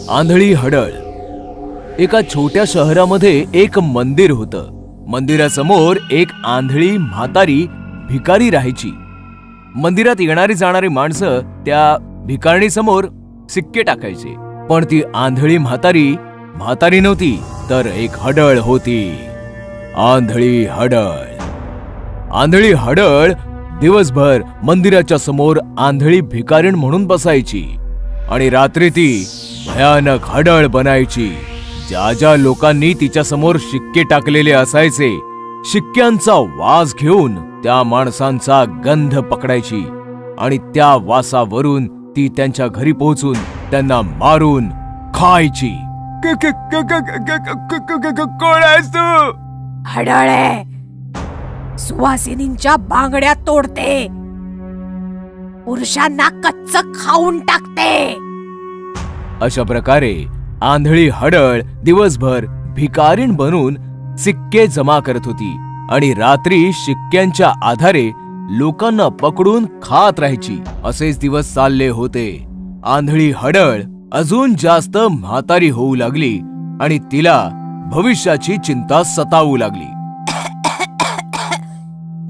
आंधळी हडळ. एका छोट्या शहरामध्ये एक मंदिर होतं. मंदिरासमोर एक आंधळी म्हातारी भिकारी राहायची. मंदिरात येणारी जाणारी माणसं त्या भिकारणीसमोर सिक्के टाकायचे. पण ती आंधळी म्हातारी नव्हती, तर एक हडळ होती. आंधळी हडळ दिवसभर मंदिराच्या समोर आंधळी भिकारीण म्हणून बसायची आणि रात्री ती भयानक हडळ बनायची. ज्या लोकांनी तिच्या समोर शिक्के टाकलेले असायचे, शिक्क्यांचा वास घेऊन त्या माणसांचा गंध पकडायची आणि त्या वासावरून ती त्यांच्या घरी पोहोचून त्यांना मारून खायची. कोण आहेस तू? हडळे, सुवासिनींच्या बांगड्या तोडते, पुरुषांना कच्च खाऊन टाकते. अशा प्रकारे आंधळी हडळ दिवसभर भिकारीण बनून सिक्के जमा करत होती आणि रात्री शिक्क्यांच्या आधारे लोकांना पकडून खात राहायची. असेच दिवस चालले होते. आंधळी हडळ अजून जास्त म्हातारी होऊ लागली आणि तिला भविष्याची चिंता सतावू लागली.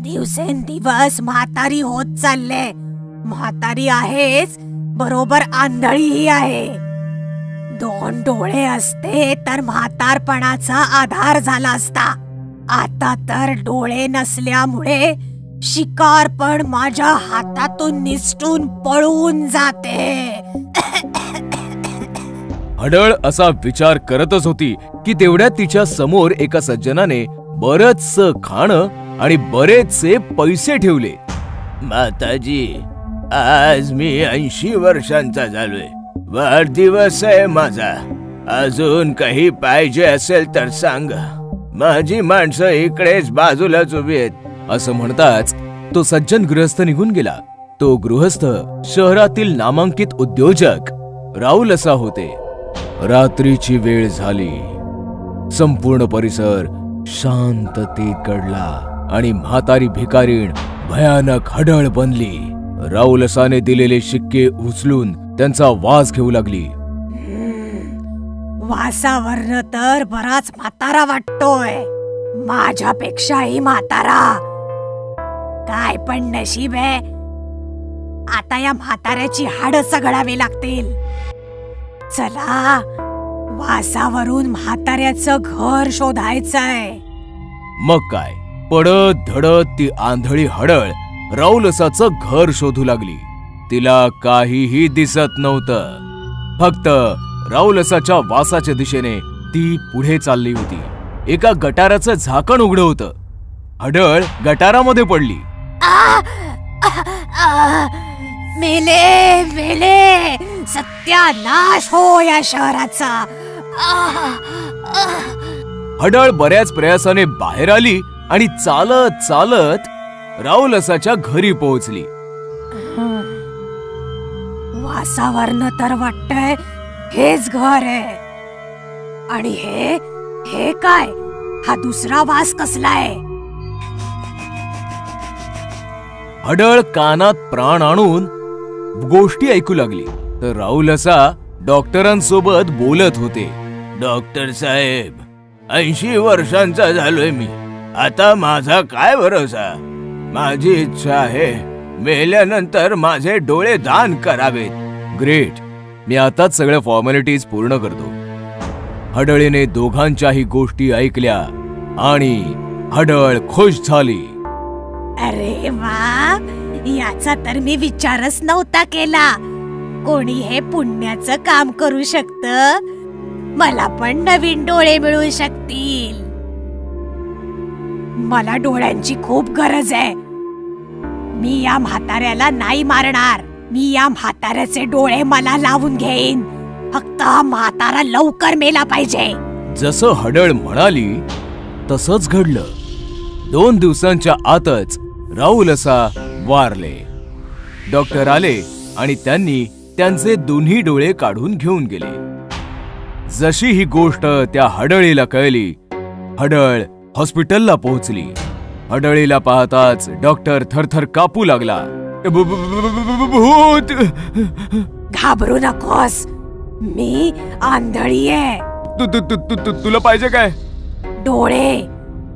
दिवसेंदिवस म्हातारी होत चालले. म्हातारी आहेच, बरोबर आंधळीही आहे. 2 डोळे असते तर म्हातारपणाचा आधार झाला असता. आता तर डोळे नसल्यामुळे शिकार पण माझ्या हातातून निसटून पळून जाते. हडळ असा विचार करतच होती की तेवढ्यात तिच्या समोर एका सज्जनाने बरंचसं खाणं आणि बरेचसे पैसे ठेवले. माताजी, आज मी 80 वर्षांचा झालोय. वाढदिवस आहे माझा. अजून काही पाहिजे असेल तर सांग. माझी माणसं इकडेच बाजूलाच उभी आहेत. असं म्हणताच तो सज्जन गृहस्थ निघून गेला. तो गृहस्थ शहरातील नामांकित उद्योजक राहुल असा होते. रात्रीची वेळ झाली. संपूर्ण परिसर शांततेत गडला आणि म्हातारी भिकारीण भयानक हडळ बनली. राहुल असाने दिलेले शिक्के उचलून त्यांचा वास घेऊ लागली. वासावरनं तर बराच म्हातारा वाटतोय. माझ्यापेक्षाही म्हातारा. काय पण नशीब आहे. आता या म्हाताऱ्याची हाडं सगळावी लागतील. चला, वासावरून म्हाताऱ्याचं घर शोधायचंय. मग काय, पडत धडत ती आंधळी हडळ राहुलसाचं घर शोधू लागली. तिला काहीही दिसत नव्हतं. फक्त राहुलसाच्या वासाच्या दिशेने ती पुढे चालली होती. एका गटाराचं झाकण उघडं होतं. हडळ गटारामध्ये पडली. मेले मेले, सत्यानाश हो या शहराचा. हडळ बऱ्याच प्रयासाने बाहेर आली आणि चालत चालत राहुलसाच्या घरी पोहोचली. वासावरनं तर वाटतंय हेच घर आहे. आणि हे काय? हा दुसरा वास कसलाय? हडळ कानात प्राण आणून गोष्टी ऐकू लागली तर राहुलसा डॉक्टरांसोबत बोलत होते. डॉक्टर साहेब, 80 वर्षांचा झालोय मी. आता माझा काय भरोसा? माझी इच्छा आहे मेल्यानंतर माझे डोळे दान करावेत. ग्रेट, मी आताच सगळ्या फॉर्मॅलिटीज पूर्ण करतो. हडळीने दोघांच्याही गोष्टी ऐकल्या आणि हडळ खुश झाली. अरे वा, याचा तर मी विचारच नव्हता केला. कोणी हे पुण्याचं काम करू शकतं. मला पण नवीन डोळे मिळू शकतील. मला डोळ्यांची खूप गरज आहे. मी या म्हाताऱ्याला नाही मारणार. मी या म्हाताऱ्याचे डोळे मला लावून घेईन. फक्त हा म्हातारा लवकर मेला पाहिजे. जसं हडळ म्हणाली तसंच घडलं. 2 दिवसांच्या आतच राहुलसा वारले. डॉक्टर आले आणि त्यांनी त्यांचे दोन्ही डोळे काढून घेऊन गेले. जशी ही गोष्ट त्या हडळीला कळली, हडळ हॉस्पिटलला पोहोचली. हडळीला पाहताच डॉक्टर थरथर कापू लागला. भूत. घाबरू नकोस, मी आंधळी आहे. तुला पाहिजे काय? डोळे.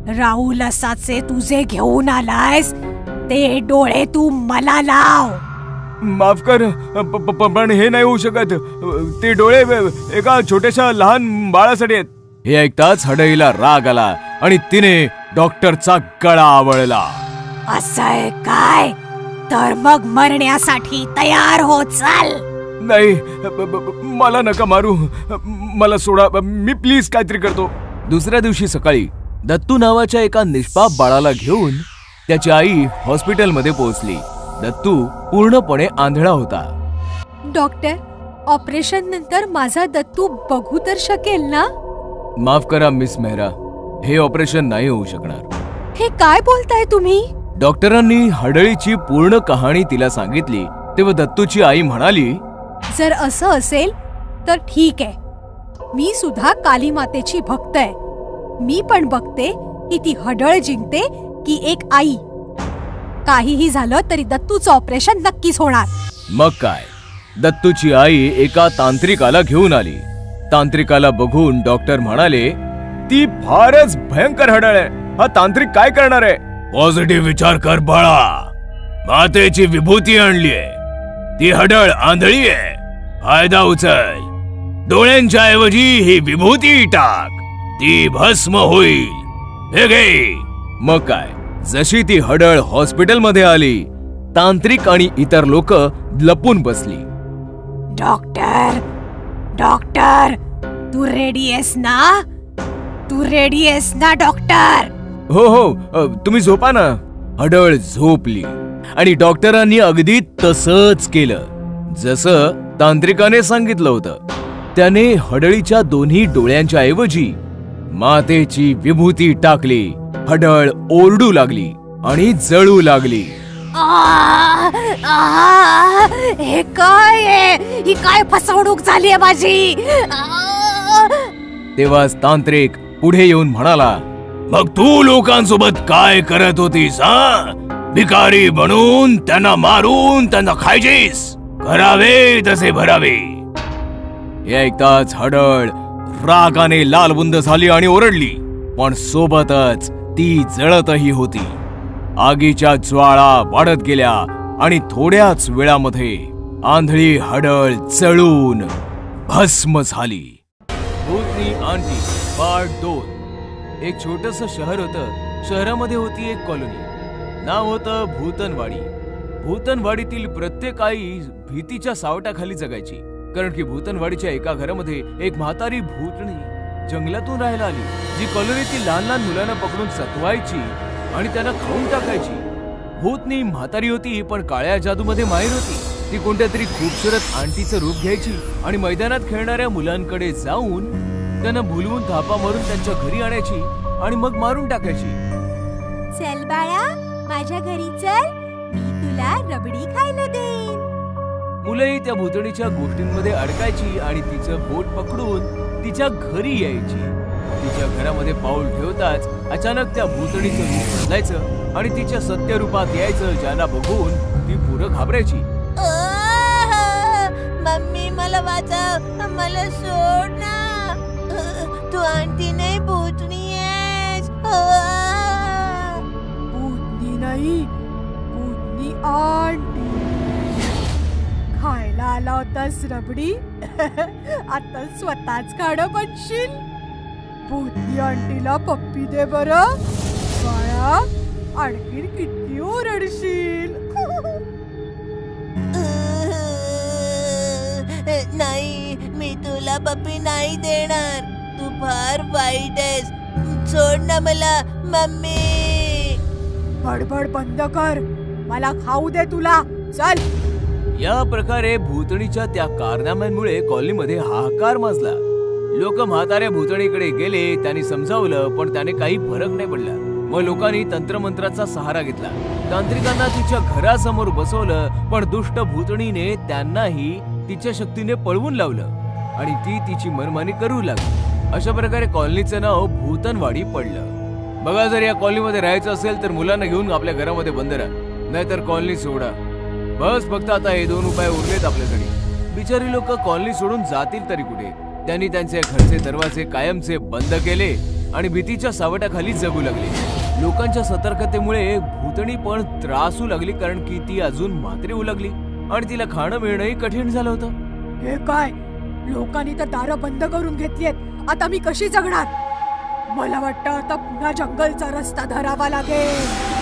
राहुल असाचे तुझे घेऊन आलायस, ते डोळे तू मला लाव. माफ कर, पण हे नाही होऊ शकत. ते डोळे एका छोट्याशा लहान बाळासाठी आहेत. हे ऐकताच हडईला राग आला आणि तिने डॉक्टरचा गळा आवळला. असं आहे काय? तर मग मरण्यासाठी तयार हो, चल. नाही, मला नका मारू, मला सोडा, मी प्लीज काहीतरी करतो. दुसऱ्या दिवशी सकाळी दत्तू नावाच्या एका निष्पाप बाळाला घेऊन त्याची आई हॉस्पिटलमध्ये पोहोचली. दत्तू पूर्णपणे आंधळा होता. डॉक्टर, ऑपरेशन नंतर माझा दत्तू बघू तर शकेल ना? माफ करा मिस मेहरा, हे ऑपरेशन नाही होऊ शकणार. हे काय बोलताय तुम्ही? डॉक्टरांनी हडळीची पूर्ण कहाणी तिला सांगितली तेव्हा दत्तूची आई म्हणाली, जर असं असेल तर ठीक आहे. मी सुद्धा काली मातेची भक्त आहे. मी पण बघते की ती हडळ जिंकते की एक आई. काहीही झालं तरी दत्तूचं ऑपरेशन नक्कीच होणार. मग काय, दत्तूची आई एका तांत्रिकाला घेऊन आली. तांत्रिकाला बघून डॉक्टर म्हणाले, ती फारच भयंकर हडळ आहे. हा तांत्रिक काय करणार आहे? पॉझिटिव्ह विचार कर बाळा, मातेची विभूती आणलीये. ती हडळ आंधळी आहे, फायदा उचल. डोळ्यांच्या ऐवजी ही विभूती टाक, ती भस्म होईल. हे घे. मग काय, जशी ती हडळ हॉस्पिटलमध्ये आली, तांत्रिक आणि इतर लोक लपून बसली. डॉक्टर, डॉक्टर, तू रेडी आहेस ना? तू रेडी आहेस ना डॉक्टर? हो हो, तुम्ही झोपा ना. हडळ झोपली आणि डॉक्टरांनी अगदी तसंच केलं जसं तांत्रिकाने सांगितलं होतं. त्याने हडळीच्या दोन्ही डोळ्यांच्या ऐवजी मातेची विभूती टाकली. हडळ ओरडू लागली आणि जळू लागली. हे काय आहे? ही काय फसवणूक झाली माझी? तेव्हाच तांत्रिक पुढे येऊन म्हणाला, मग तू लोकांसोबत काय करत होतीस? भिकारी बनून त्यांना मारून त्यांना खायचीस? करावे तसे भरावे. हे ऐकताच हडळ रागाने लालबुंद झाली आणि ओरडली, पण सोबतच ती जळतही होती. आगीच्या ज्वाळा वाढत गेल्या आणि थोड्याच वेळामध्ये आंधळी हडळ जळून भस्म झाली. भूतनी आंटी पार्ट 2. एक छोटस शहर होतं. शहरामध्ये होती एक कॉलनी. नाव होतं भूतनवाडी. भूतनवाडीतील प्रत्येक आई भीतीच्या सावटाखाली जगायची, कारण की भूतनवाडीच्या एका घरामध्ये एक म्हातारी भूतणी जंगलातून राहायला आली, जी कॉलनीतील लहान लहान मुलांना पकडून सतवायची आणि त्यांना खाऊन टाकायची. भूतनी म्हातारी होती, पण काळ्या जादूमध्ये माहिर होती. ती कोणत्या तरी खूपसुरत आंटीचं रूप घ्यायची आणि मैदानात खेळणाऱ्या मुलांकडे जाऊन त्यांना भुलवून थापा मारून त्यांच्या घरी आणायची आणि मग मारून टाकायची. चल बाळा, माझ्या घरी चल, मी तुला रबडी खायला देईन. मुलंही त्या भूतणीच्या गोष्टींमध्ये अडकायची आणि तिचं बोट पकडून तिच्या घरी यायची. तिच्या घरामध्ये पाऊल ठेवताच अचानक त्या भूतणीचं रूप बदलायचं आणि तिच्या सत्य रूपात यायचं, ज्यांना बघून ती पुरं घाबरायची. मम्मी, मला वाचव, मला सोड ना. तू आंटी नाही, भूतणी आहेस. भूतणी नाही, भूतणी आंटी. खायला आला होतास रबडी, आता स्वतःच खाणं बनशील. भूतनी आंटीला पप्पी दे बरं. बाळा, आणखी किती ओरडशील? नाही, मी तुला पप्पी नाही देणार. तू फार वाईट आहेस. सोड ना मला मम्मी. बडबड बंद कर, मला खाऊ दे तुला. चल. या प्रकारे भूतणीच्या त्या कारनाम्यांमुळे कॉलनीमध्ये हाहाकार माजला. लोक म्हाताऱ्या भूतणीकडे गेले, त्यांनी समजावलं, पण त्याने काही फरक नाही पडला. मग लोकांनी तंत्रमंत्राचा सहारा घेतला. तांत्रिकांना तिच्या घरासमोर बसवलं, पण दुष्ट भूतणीने त्यांनाही तिच्या शक्तीने पळवून लावलं आणि ती तिची मनमानी करू लागली. अशा प्रकारे कॉलनीचं नाव भूतनवाडी पडलं. बघा, जर या कॉलनीमध्ये राहायचं असेल तर मुलांना घेऊन आपल्या घरामध्ये बंद राहा, नाहीतर कॉलनी सोडा. बस फक्त आता हे 2 उपाय उरलेत आपल्यासाठी. बिचारी लोक कॉलनी सोडून जातील तरी कुठे. त्यांनी त्यांचे घरचे दरवाजे कायमचे बंद केले आणि भीतीच्या सावटाखाली जगू लागले. लोकांच्या सतर्कतेमुळे भूतणी पण त्रासू लागली, कारण की ती अजून म्हातारी होऊ लागली आणि तिला खाणं मिळणंही कठीण झालं होतं. हे काय, लोकांनी तर दारं बंद करून घेतलीत. आता मी कशी जगणार? मला वाटतं आता पुन्हा जंगलचा रस्ता धरावा लागेल.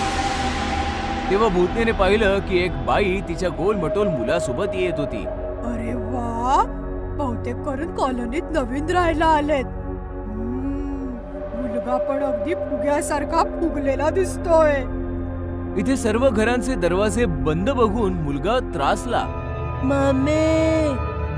तेव्हा भूतनीने पाहिलं की एक बाई तिच्या गोलमटोल मुलासोबत येत होती. अरे वा, बहुतेक करून कॉलनीत नवीन राहायला आलेत. मुलगा पण अगदी फुग्यासारखा फुगलेला दिसतोय. इथे सर्व घरांचे दरवाजे बंद बघून मुलगा त्रासला. मम्मी,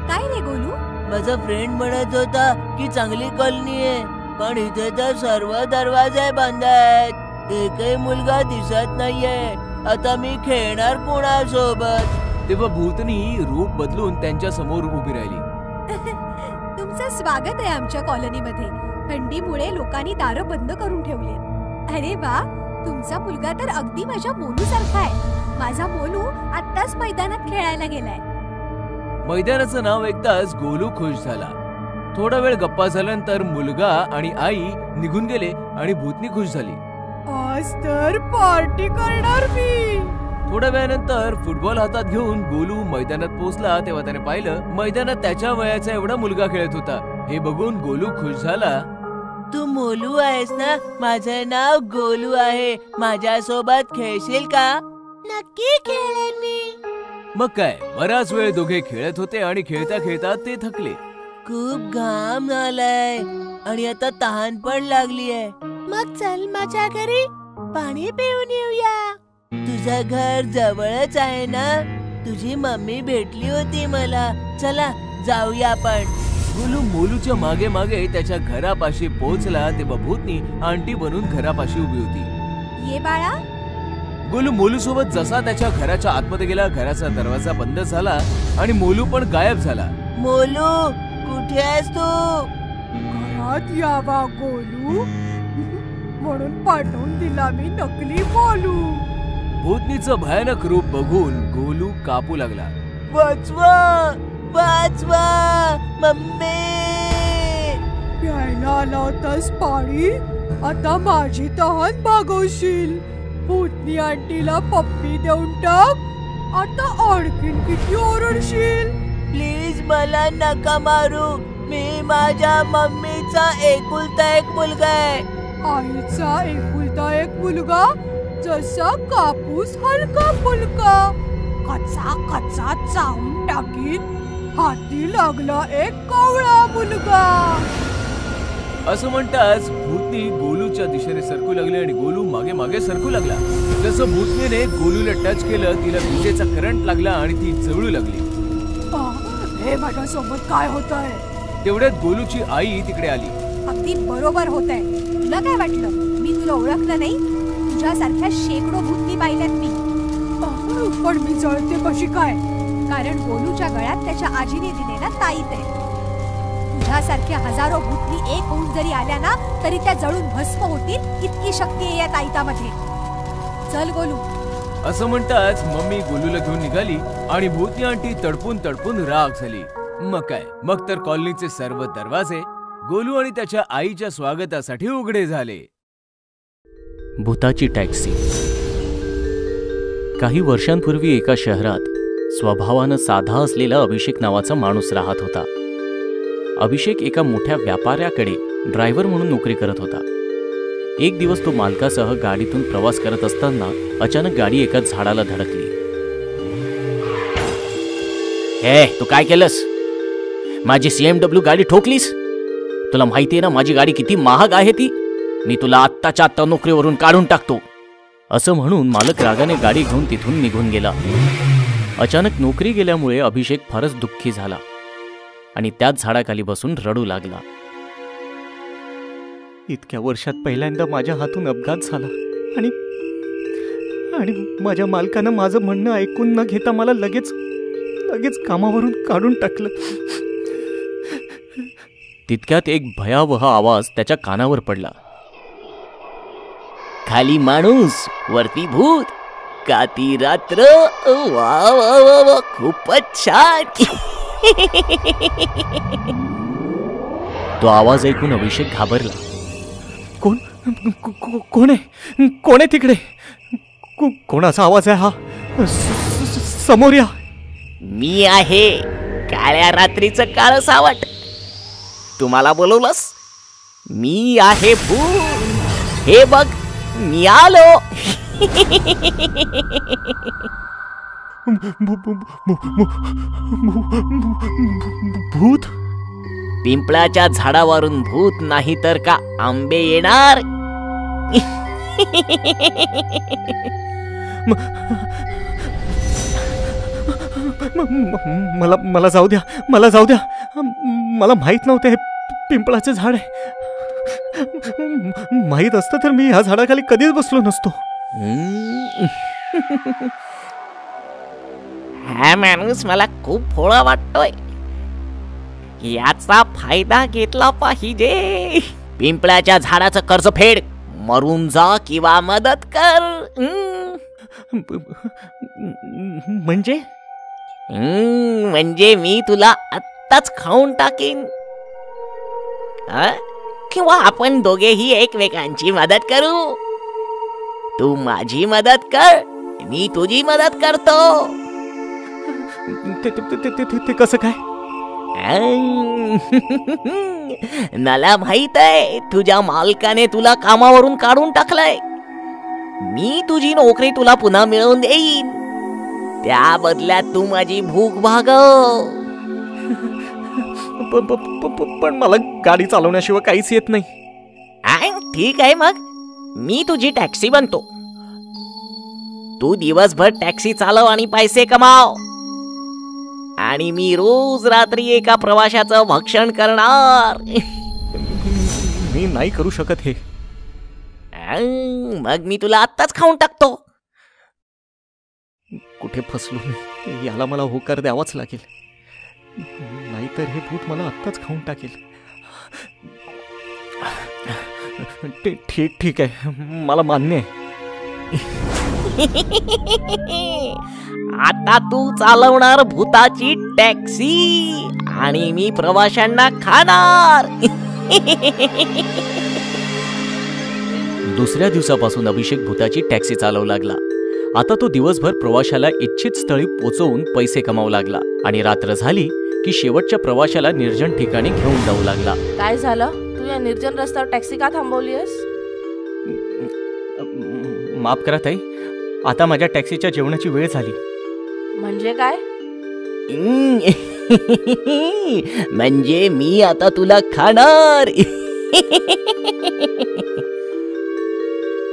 काय रे गोलू? माझा फ्रेंड म्हणत होता की चांगली कॉलनी आहे, पण इथे तर सर्व दरवाजे बंद आहेत. एकही मुलगा दिसत नाहीये. आता मी खेळणार कोणासोबत? तेव्हा भूतनी रूप बदलून त्यांच्या समोर उभी राहिली. तुमचं स्वागत आहे आमच्या कॉलनीमध्ये. थंडीमुळे लोकांनी दारं बंद करून ठेवले. अरे वा, तुमचा मुलगा तर अगदी माझ्या मोलू सारखा आहे. माझा मोलू आत्ताच मैदानात खेळायला गेलाय. मैदानाचं नाव ऐकताच गोलू खुश झाला. थोडा वेळ गप्पा झाल्यानंतर मुलगा आणि आई निघून गेले आणि भूतनी खुश झाली. आज तर पार्टी करणार मी. थोड्या वेळानंतर फुटबॉल हातात घेऊन गोलू मैदानात पोहोचला. तेव्हा त्याने पाहिलं मैदानात त्याच्या वयाचा एवढा मुलगा खेळत होता. हे बघून गोलू खुश झाला. तू मोलू आहेस ना? माझं नाव गोलू आहे. माझ्यासोबत खेळशील का? नक्की खेळेन मी. मग काय, बराच वेळ दोघे खेळत होते आणि खेळता खेळता ते थकले. खूप घाम आलाय आणि आता तहान पण लागलीये. मग चल माझ्या घरी पाणी पिऊन येऊया. तुझं घर जवळच आहे ना? तुझी मम्मी भेटली होती मला. चला जाऊया आपण. गोलू मोलूच्या मागे मागे त्याच्या घरापाशी पोहोचला. तेव्हा भूतनी आंटी बनून घरापाशी उभी होती. ये बाळा. गोलू मोलू सोबत जसा त्याच्या घराच्या आतमध्ये गेला, घराचा दरवाजा बंद झाला आणि मोलू पण गायब झाला. मोलू, कुठे आहेस तू? घरात यावा गोलू म्हणून पाठवून दिला मी नकली मोलू. भूतनीचं भयानक रूप बघून गोलू कापू लागला. वाचवा, वाचवा मम्मी. प्यायला आला होतास पाणी, आता माझी तहान भागवशील. भूतनी आंटीला पप्पी देऊन टाक. आता आणखीन किती ओरडशील? प्लीज मला नका मारू. मी माझ्या मम्मीचा एकुलता एक मुलगा आहे. आईचा एकुलता एक मुलगा, जसा कापूस हलका फुलका. कचा कचा चावून टाकीन. हाती लागला एक कावळा मुलगा. असं म्हणताच भूतनी गोलूच्या दिशेने सरकू लागली आणि गोलू मागे मागे सरकू लागला. जसं भूतनीने गोलूला टच केलं, तिला विजेचा करंट लागला आणि ती जळू लागली. हे माझ्यासोबत काय होतंय? तेवढ्यात गोलूची आई तिकडे आली. अगदी बरोबर होतंय. तुला काय वाटलं मी तुला ओळखलं नाही? तुझ्यासारख्या शेकडो भूतनी पाहिल्यात मी. पण मी जळते कशी काय? कारण गोलूच्या गळ्यात त्याच्या आजीने दिलेला ताईत आहे. तुझ्यासारख्या हजारो भूतनी एक होऊन जरी आल्या ना, तरी त्या जळून भस्म होतील इतकी शक्ती आहे या ताईतामध्ये. चल गोलू. असं म्हणताच मम्मी गोलूला घेऊन निघाली आणि भूतनी आंटी तडपून तडपून राग झाली. मग काय, मग तर कॉलनीचे सर्व दरवाजे गोलू आणि त्याच्या आईच्या स्वागतासाठी उघडे झाले. भूताची टॅक्सी. काही वर्षांपूर्वी एका शहरात स्वभावानं साधा असलेला अभिषेक नावाचा माणूस राहत होता. अभिषेक एका मोठ्या व्यापाऱ्याकडे ड्रायव्हर म्हणून नोकरी करत होता. एक दिवस तो मालकासह गाडीतून प्रवास करत असताना अचानक गाडी एका झाडाला धडकली. हे, तू काय केलंस? माझी CMW गाडी ठोकलीस? तुला माहिती आहे ना माझी गाडी किती महाग आहे ती? मी तुला आत्ताच्या आत्ता नोकरीवरून काढून टाकतो. असं म्हणून मालक रागाने गाडी घेऊन तिथून निघून गेला. अचानक नोकरी गेल्यामुळे अभिषेक फारच दुःखी झाला आणि त्याच झाडाखाली बसून रडू लागला. इतक्या वर्षात पहिल्यांदा माझ्या हातून अपघात झाला आणि माझ्या मालकानं माझं म्हणणं ऐकून न घेता मला लगेच कामावरून काढून टाकलं. तितक्यात एक भयावह आवाज त्याच्या कानावर पडला. खाली माणूस, वरती भूत. का ती रात्र वा वा वा वा खूपच छान. तो आवाज ऐकून अभिषेक घाबरला. कोण कोण आहे? कोण आहे तिकडे? कोणाचा आवाज आहे हा? समोर या. मी आहे काळ्या रात्रीचं काळ सावट. तुम्हाला बोलवलंस? मी आहे भूत. हे बघ मी आलो. भूत? पिंपळाच्या झाडावरून भूत नाही तर का आंबे येणार? मला जाऊ द्या, मला जाऊ द्या. मला माहित नव्हतं हे पिंपळाचं झाड आहे. माहित असतं तर मी ह्या झाडाखाली कधीच बसलो नसतो. हा माणूस मला खूप भोळा वाटतोय. याचा फायदा घेतला पाहिजे. पिंपळाच्या झाडाचं कर्ज फेड. मरून जा किंवा मदत कर. म्हणजे मी तुला आत्ताच खाऊन टाकीन. किंवा आपण दोघेही एकमेकांची मदत करू. तू माझी मदत कर, मी तुझी मदत करतो. ते कसं काय? मला माहित आहे तुझ्या मालकाने तुला कामावरून काढून टाकलंय. मी तुझी नोकरी तुला पुन्हा मिळवून देईन. त्या बदल्यात तू माझी भूक भागव. पण मला गाडी चालवण्याशिवाय काहीच येत नाही. ठीक आहे, मग मी तुझी टॅक्सी बनतो. तू दिवसभर टॅक्सी चालव आणि पैसे कमाव. आणि मी रोज रात्री एका प्रवाशाचं भक्षण करणार. मी नाही करू शकत हे. मग मी तुला आत्ताच खाऊन टाकतो. कुठे फसलो मी? याला मला होकार द्यावाच लागेल, नाहीतर हे भूत मला आत्ताच खाऊन टाकेल. ठीक आहे, मला मान्य आहे. आता तू चालवणार भूताची टॅक्सी आणि मी प्रवाशांना खाणार. दुसऱ्या दिवसापासून अभिषेक भूताची टॅक्सी चालवू लागला. आता तो दिवसभर प्रवाशाला इच्छित स्थळी पोहोचवून पैसे कमावू लागला आणि रात्र झाली की शेवटच्या प्रवाशाला निर्जन ठिकाणी घेऊन जाऊ लागला. काय झालं? तू या निर्जन रस्त्यावर टॅक्सी का थांबवलीस? माफ करा ताई, आता माझ्या टॅक्सीच्या जेवणाची वेळ झाली. म्हणजे काय? म्हणजे मी आता तुला खाणार.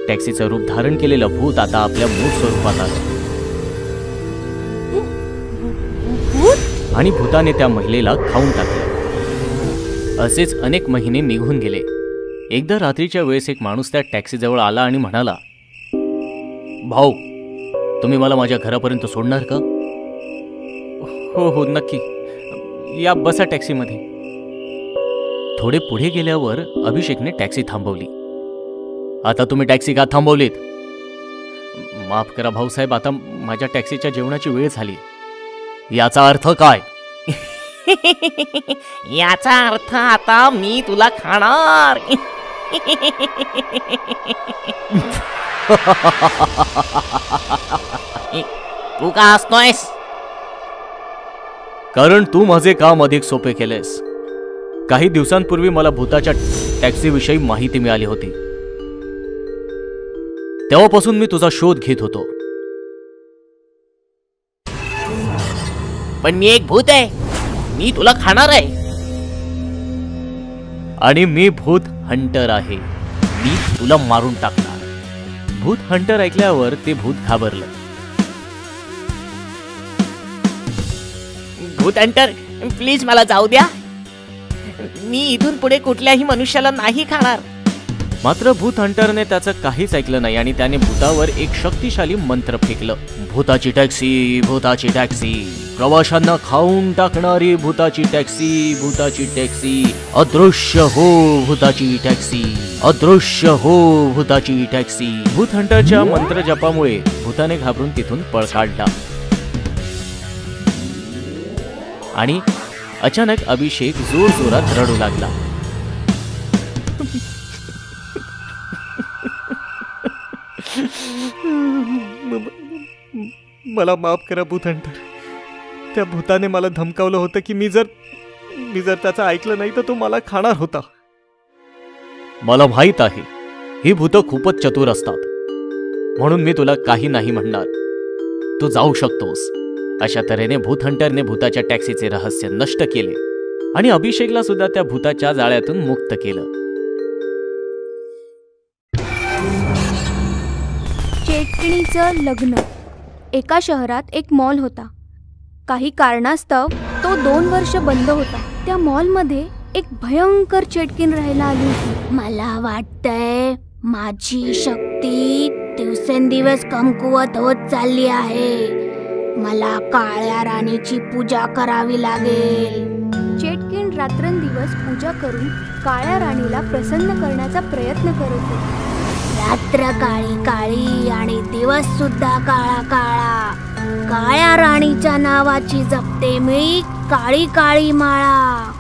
टॅक्सीचं रूप धारण केलेलं भूत आता आपल्या मूळ स्वरूपात आलं आणि भूताने त्या महिलेला खाऊन टाकलं. असेच अनेक महिने निघून गेले. एकदा रात्रीच्या वेळेस एक माणूस त्या टॅक्सीजवळ आला आणि म्हणाला, भाऊ, तुम्ही मला माझ्या घरापर्यंत सोडणार का? हो नक्की, या बसा टॅक्सीमध्ये. थोडे पुढे गेल्यावर अभिषेकने टॅक्सी थांबवली. आता तुम्ही टॅक्सी का थांबवलीत? माफ करा भाऊसाहेब, आता माझ्या टॅक्सीच्या जेवणाची वेळ झाली. याचा अर्थ काय? याचा अर्थ आता मी तुला खाणार. तू का हसतोयस? कारण तू माझे काम अधिक सोपे केलेस. काही दिवसांपूर्वी मला भूताच्या टॅक्सीविषयी माहिती मिळाली होती. तेव्हापासून मी तुझा शोध घेत होतो. पण मी एक भूत आहे, मी तुला खाणार आहे. आणि मी भूत हंटर आहे, मी तुला मारून टाकणार. भूत हंटर ऐकल्यावर ते भूत घाबरलं. भूत हंटर, प्लीज मला जाऊ द्या. मी इथून पुढे कुठल्याही मनुष्याला नाही खाणार. मात्र भूत हंटरने त्याचं काहीच ऐकलं नाही आणि त्याने भूतावर एक शक्तिशाली मंत्र फेकलं. भूताची टॅक्सी, भूताची टॅक्सी, प्रवाशांना खाऊन टाकणारी भूताची टॅक्सी, भूताची टॅक्सी, अदृश्य हो भूताची टॅक्सी, अदृश्य हो भूताची टॅक्सी. भूत हंटरच्या मंत्र जपामुळे भूताने घाबरून तिथून पळ काढला आणि अचानक अभिषेक जोरजोरात रडू लागला. मला माफ करा भूत हंटर. त्या भूताने मला धमकावलं होतं की मी जर त्याचं ऐकलं नाही तर तो मला खाणार होता. मला माहित आहे ही भूतं खूपच चतुर असतात, म्हणून मी तुला काही नाही म्हणणार. तू जाऊ शकतोस. अशा तऱ्हेने भूत हंटरने भूताच्या टॅक्सीचे रहस्य नष्ट केले आणि अभिषेकला सुद्धा त्या भूताच्या जाळ्यातून मुक्त केलं. चेटकिणीचं लग्न. एका शहरात एक मॉल होता. काही कारणास्तव तो 2 वर्ष बंद होता. त्या मॉलमध्ये एक भयंकर चेटकीण राहायला आली होती. मला वाटतंय माझी शक्ती दिवसेंदिवस कमकुवत होत चालली आहे. मला काळ्या राणीची पूजा करावी लागेल. चेटकीण रात्रंदिवस पूजा करून काळ्या राणीला प्रसन्न करण्याचा प्रयत्न करत होती. रात्र काळी काळी आणि दिवस सुद्धा काळा काळा. काळ्या राणीच्या नावाची जपते मी काळी काळी माळा.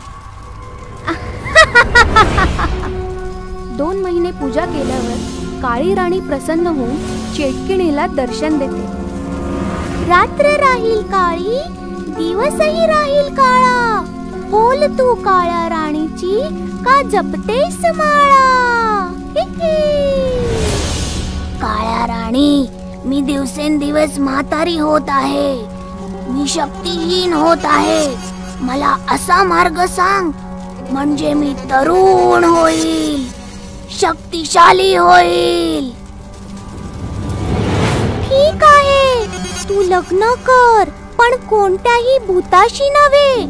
2 महिने पूजा केल्यावर काळी राणी प्रसन्न होऊन चेटकिणीला दर्शन देते. रात्र राहील काळी, दिवसही राहील काळा. बोल तू काळ्या राणीची का जपतेस माळा. काळ्या राणी, मी दिवसेंदिवस म्हातारी होत आहे. मी शक्तिहीन होत आहे. मला असा मार्ग सांग म्हणजे मी तरुण होईल, शक्तिशाली होईल. ठीक आहे, तू लग्न कर, पण कोणत्याही भूताशी नव्हे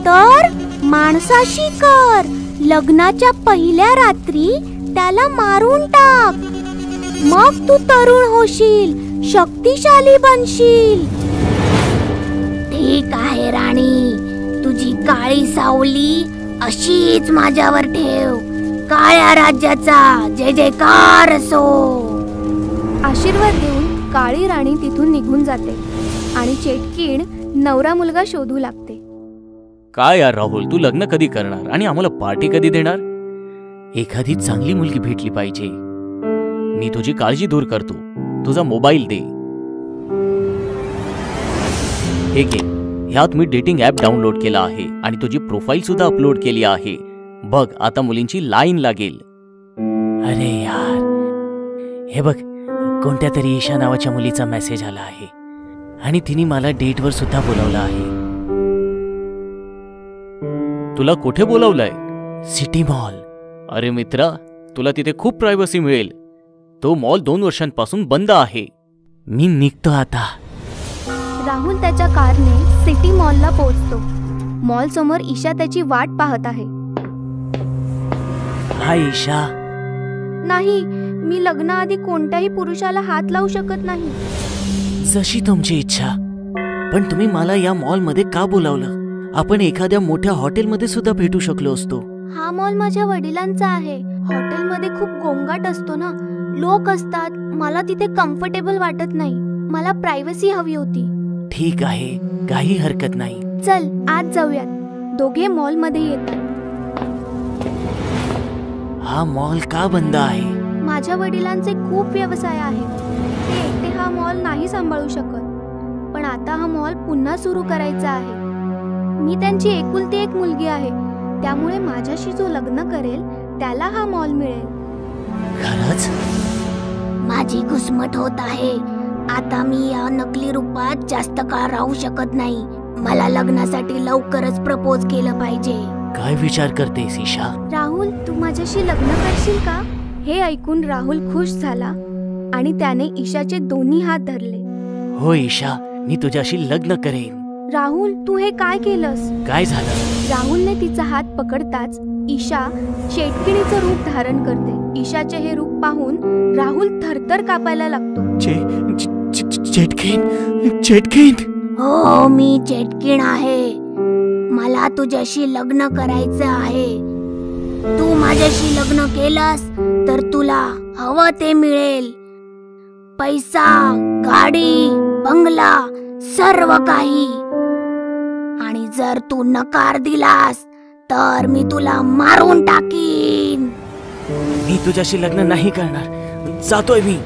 तर माणसाशी कर. लग्नाच्या पहिल्या रात्री त्याला मारून टाक. मग तू तरुण होशील, शक्तिशाली बनशील. ठीक आहे राणी, तुझी काळी सावली अशीच माझ्यावर ठेव. काळ्या राज्याचा जय जयकार असो. आशीर्वाद देऊन काळी राणी तिथून निघून जाते आणि चेटकीण नवरा मुलगा शोधू लागते. काय यार राहुल, तू लग्न कधी करणार आणि आम्हाला पार्टी कधी देणार? एखादी चांगली मुलगी भेटली पाहिजे. मी तुझी काळजी दूर करतो. तुझा मोबाईल दे. हे घे. ह्यात मी डेटिंग ॲप डाउनलोड केला आहे आणि तुझी प्रोफाईल सुद्धा अपलोड केली आहे. बघ, आता मुलींची लाईन लागेल. अरे यार, हे बघ, कोणत्या तरी ईशा नावाच्या मुलीचा मेसेज आला आहे आणि तिने मला डेटवर सुद्धा बोलावलं आहे. तुला कुठे बोलावलंय? City mall. अरे मित्रा, तुला तिथे खूप प्रायव्हसी मिळेल. तो मॉल 2 वर्षांपासून बंद आहे. मी निघतो आता. राहुल त्याच्या कारने सिटी मॉलला पोहोचतो. मॉल समोर ईशा त्याची वाट पाहत आहे. हाय ईशा. नाही, मी लग्नाआधी कोणत्याही पुरुषाला हात लावू शकत नाही. जशी तुमची इच्छा, पण तुम्ही मला या मॉलमध्ये का बोलावलं? आपण एखाद्या मोठ्या हॉटेलमध्ये सुद्धा भेटू शकलो असतो. हा मॉल माझ्या वडिलांचा आहे. हॉटेलमध्ये खूप गोंगाट असतो ना, लोक असतात. मला तिथे कम्फर्टेबल वाटत नाही. मला प्रायव्हसी हवी होती. ठीक आहे, काही हरकत नाही. चल आज जाऊयात. दोघे मॉल मध्ये येतात. हा मॉल का बंद आहे? माझ्या वडिलांचे खूप व्यवसाय आहेत. ते एकटे हा मॉल नाही सांभाळू शकत. पण आता हा मॉल पुन्हा सुरू करायचा आहे. मी त्यांची एकुलती एक मुलगी आहे, त्यामुळे माझ्याशी जो लग्न करेल त्याला हा मॉल मिळेल. खरंच? माझी घुसमट होत आहे. आता मी या नकली रूपात जास्त काळ राहू शकत नाही. मला लग्नासाठी लवकरच प्रपोज केलं पाहिजे. काय विचार करतेस ईशा? राहुल, तू माझ्याशी लग्न करशील का? हे ऐकून राहुल खुश झाला आणि त्याने ईशाचे दोन्ही हात धरले. हो ईशा, मी तुझ्याशी लग्न करेन. राहुल, तू हे काय केलंस? काय झालं? राहुलने तिचा हात पकडताच ईशा चेटकिणीचं रूप धारण करते ईशाचे हे रूप पाहून राहुल थरथर कापायला लागतो. चेटकीन. हो, मी चेटकीण आहे. मला तुझ्याशी लग्न करायचं आहे. तू माझ्याशी लग्न केलंस तर तुला हवं ते मिळेल. पैसा, गाडी, बंगला, सर्व काही. आणि जर तू नकार दिलास तर मी तुला मारून टाकीन. मी तुझ्याशी लग्न नाही करणार, जातोय मी.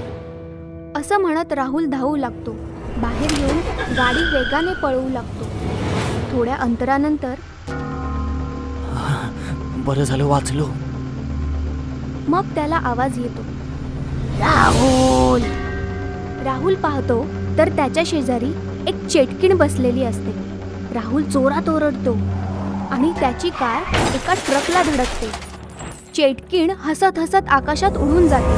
असं म्हणत राहुल धावू लागतो. बाहेर येऊन गाडी वेगाने पळवू लागतो. थोड्या अंतरानंतर बरं झालं वाचलो. मग त्याला आवाज येतो. राहुल. राहुल पाहतो तर त्याच्या शेजारी एक चेटकीण बसलेली असते. राहुल जोरात ओरडतो आणि त्याची कार एका ट्रकला धडकते. चेटकीण हसत हसत आकाशात उडून जाते.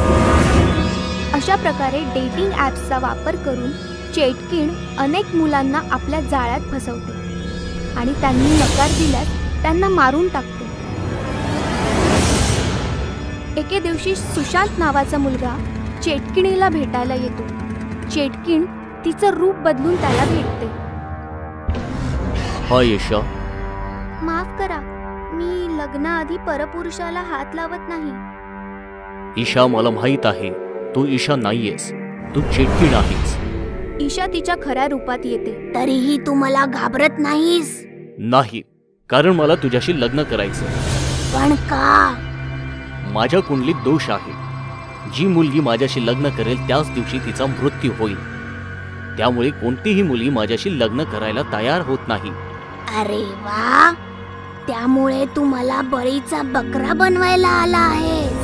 अशा प्रकारे डेटिंग ॲप्सचा वापर करून चेटकीण अनेक मुलांना आपल्या जाळ्यात फसवते आणि त्यांनी नकार दिल्यास त्यांना मारून टाकते. एके दिवशी सुशांत नावाचा मुलगा चेटकिणीला भेटायला येतो. चेटकीण तिचं रूप बदलून त्याला भेटते. हाय ईशा. माफ करा, मी लग्नाआधी परपुरुषाला हात लावत नाही. ईशा, मला माहित आहे तू ईशा नाहीयेस, तू चेटकीण आहेस. ईशा तिच्या खऱ्या रूपात येते. तरीही तू मला घाबरत नाहीस? नाही, कारण मला तुझ्याशी लग्न करायचं. पण का? माझ्या कुंडलीत दोष आहे. जी मुलगी माझ्याशी लग्न करेल त्याच दिवशी तिचा मृत्यू होईल. त्यामुळे कोणतीही मुलगी माझ्याशी लग्न करायला तयार होत नाही. अरे वा, त्यामुळे तू मला बळीचा बकरा बनवायला आला आहेस.